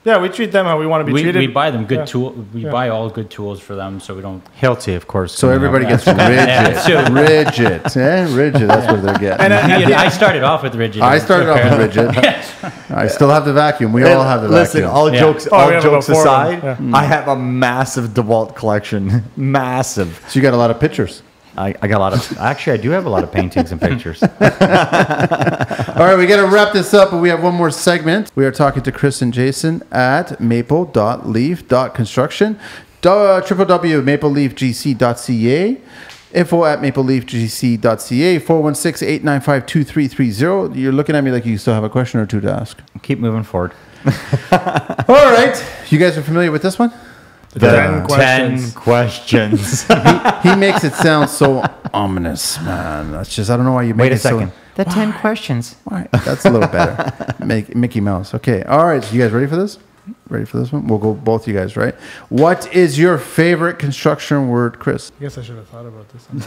Yeah, we treat them how we want to be treated. We buy them good tools. We buy all good tools for them, so we don't. Hilti, of course. So everybody gets rigid. Rigid. That's what they're getting. And I started off with rigid. I started off with rigid. I still have the vacuum. We all have the vacuum. Listen, all jokes aside, I have a massive DeWalt collection. Massive. So you got a lot of pictures. I got a lot of. Actually, I do have a lot of paintings and pictures. All right, we got to wrap this up, but we have one more segment. We are talking to Chris and Jason at maple.leaf.construction, www.mapleleafgc.ca, info@mapleleafgc.ca, 416-895-2330. You're looking at me like you still have a question or two to ask. Keep moving forward. All right. You guys are familiar with this one? The 10 questions. He makes it sound so ominous, man. That's just, I don't know why you make it so... Wait a second. The 10 questions. All right, that's a little better. Mickey Mouse. Okay, all right. So you guys ready for this? Ready for this one? We'll go both you guys, right? What is your favorite construction word, Chris? I guess I should have thought about this. No,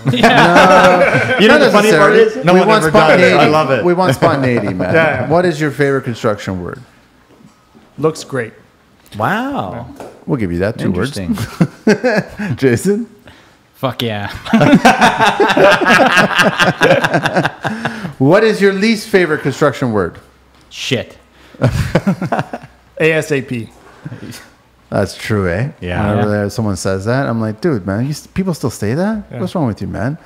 you know the funny part is? No one ever does. I love it. We want spontaneity, man. What is your favorite construction word? Looks great. Wow. We'll give you that 2 words. Interesting. Jason? Fuck yeah. What is your least favorite construction word? Shit. ASAP. That's true, eh? Yeah. Whenever someone says that, I'm like, dude, man, people still say that? Yeah. What's wrong with you, man?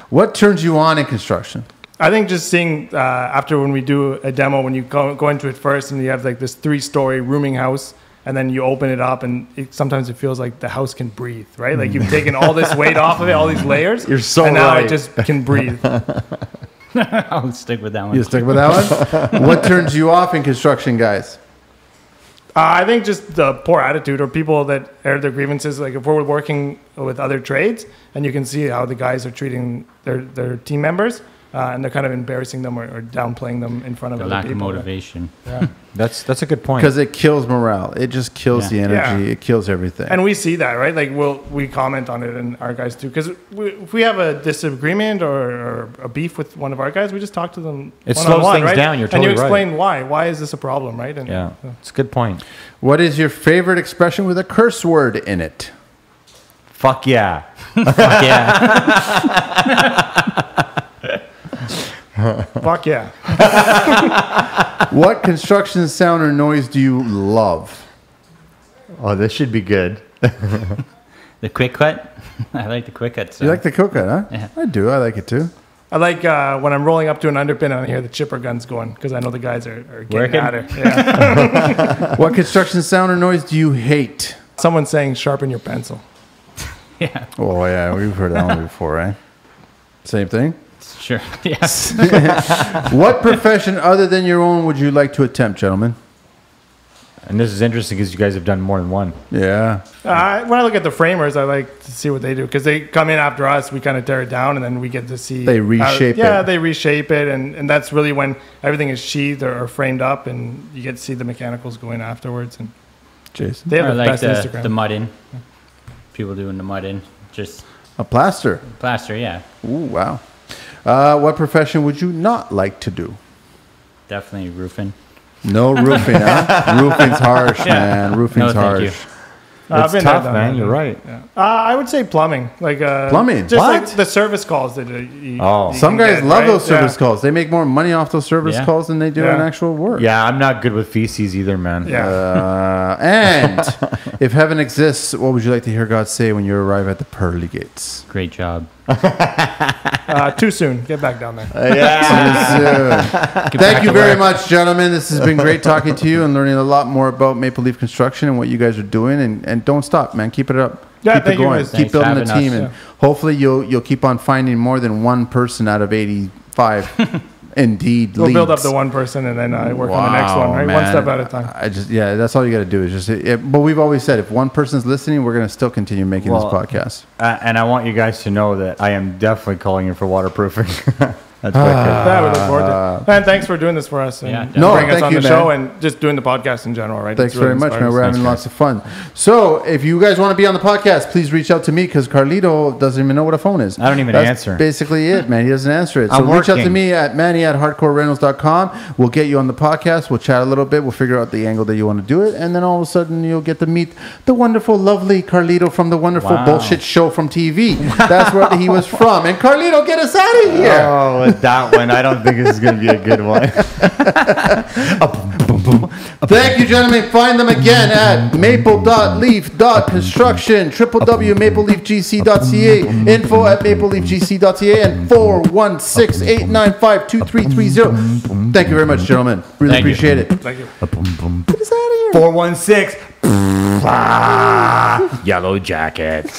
What turns you on in construction? I think just seeing after when we do a demo, when you go into it first and you have like this 3-story rooming house, and then you open it up and sometimes it feels like the house can breathe, right? Like you've taken all this weight off of it, all these layers. You're so and now right. it just can breathe. I'll stick with that one. You stick with that one? What turns you off in construction, guys? I think just the poor attitude or people that air their grievances. Like if we're working with other trades and you can see how the guys are treating their team members and they're kind of embarrassing them or downplaying them in front of The other lack people. of motivation. Yeah. That's a good point. Because it kills morale. It just kills the energy. Yeah. It kills everything. And we see that, right? Like we comment on it and our guys too. Because if we have a disagreement or a beef with one of our guys, we just talk to them. It slows things right? down. You're totally and you explain right. why. Why is this a problem, right? And, Yeah, it's a good point. What is your favorite expression with a curse word in it? Fuck yeah. Fuck yeah. Fuck yeah. What construction sound or noise do you love? Oh, this should be good. The quick cut. I like the quick cut. You like the coconut, huh? Yeah. I do. I like it too. I like when I'm rolling up to an underpin and I hear the chipper guns going because I know the guys are getting Working? at it. Yeah. What construction sound or noise do you hate? Someone saying sharpen your pencil. Yeah. Oh, yeah. We've heard that one before, right? Same thing? Sure. Yes. What profession other than your own would you like to attempt, gentlemen? And this is interesting because you guys have done more than one. Yeah. When I look at the framers, I like to see what they do because they come in after us. We kind of tear it down, and then we get to see They reshape it. Yeah, they reshape it, and that's really when everything is sheathed or framed up, and you get to see the mechanicals going afterwards. And Jason? they have I the like best Instagram. the mud in. People doing the mud in. Just A plaster. plaster, yeah. Ooh, wow. What profession would you not like to do? Definitely roofing. No roofing, huh? Roofing's harsh, man. Roofing's No, thank harsh. you. I've It's been tough, there, man. done You're that. right. Yeah. I would say plumbing, like Plumbing? just What? like the service calls that you Some can guys get, love right? those service Yeah. calls. They make more money off those service Yeah. calls than they do Yeah. on actual work. Yeah, I'm not good with feces either, man. Yeah. And if heaven exists, what would you like to hear God say when you arrive at the pearly gates? Great job. Too soon. Get back down there. Thank you very much, gentlemen. This has been great talking to you and learning a lot more about Maple Leaf Construction and what you guys are doing. And don't stop, man. Keep it up. Yeah, Keep it thank you, going. guys. Keep Thanks building for the having team, us. and hopefully you'll keep on finding more than one person out of 85. Indeed, We'll build up leads. the one person and then work on the next one, right? One man. step at a time. That's all you got to do is just. But we've always said if one person's listening, we're going to still continue making this podcast. And I want you guys to know that I am definitely calling you for waterproofing. That's wicked. Yeah, we look forward to it. And thanks for doing this for us and Yeah, No, bringing us thank on you, the man. show and just doing the podcast in general, right? Thanks It's really very much, man. inspiring. We're having lots of fun. So, if you guys want to be on the podcast, please reach out to me because Carlito doesn't even know what a phone is. I don't even That's answer. Basically, it, man. He doesn't answer it. So, I'm reach out to working. me at manny@hardcorereynolds.com. We'll get you on the podcast. We'll chat a little bit. We'll figure out the angle that you want to do it, and then all of a sudden, you'll get to meet the wonderful, lovely Carlito from the wonderful Wow. bullshit show from TV. That's where he was from. And Carlito, get us out of here. Oh, with that one, I don't think this is going to be a good one. Thank you, gentlemen. Find them again at maple.leaf.construction, www.mapleleafgc.ca, info@mapleleafgc.ca, and 416-895-2330. Thank you very much, gentlemen. Really Thank you. appreciate it. Thank you. Get us out of here. 416. Yellow jacket.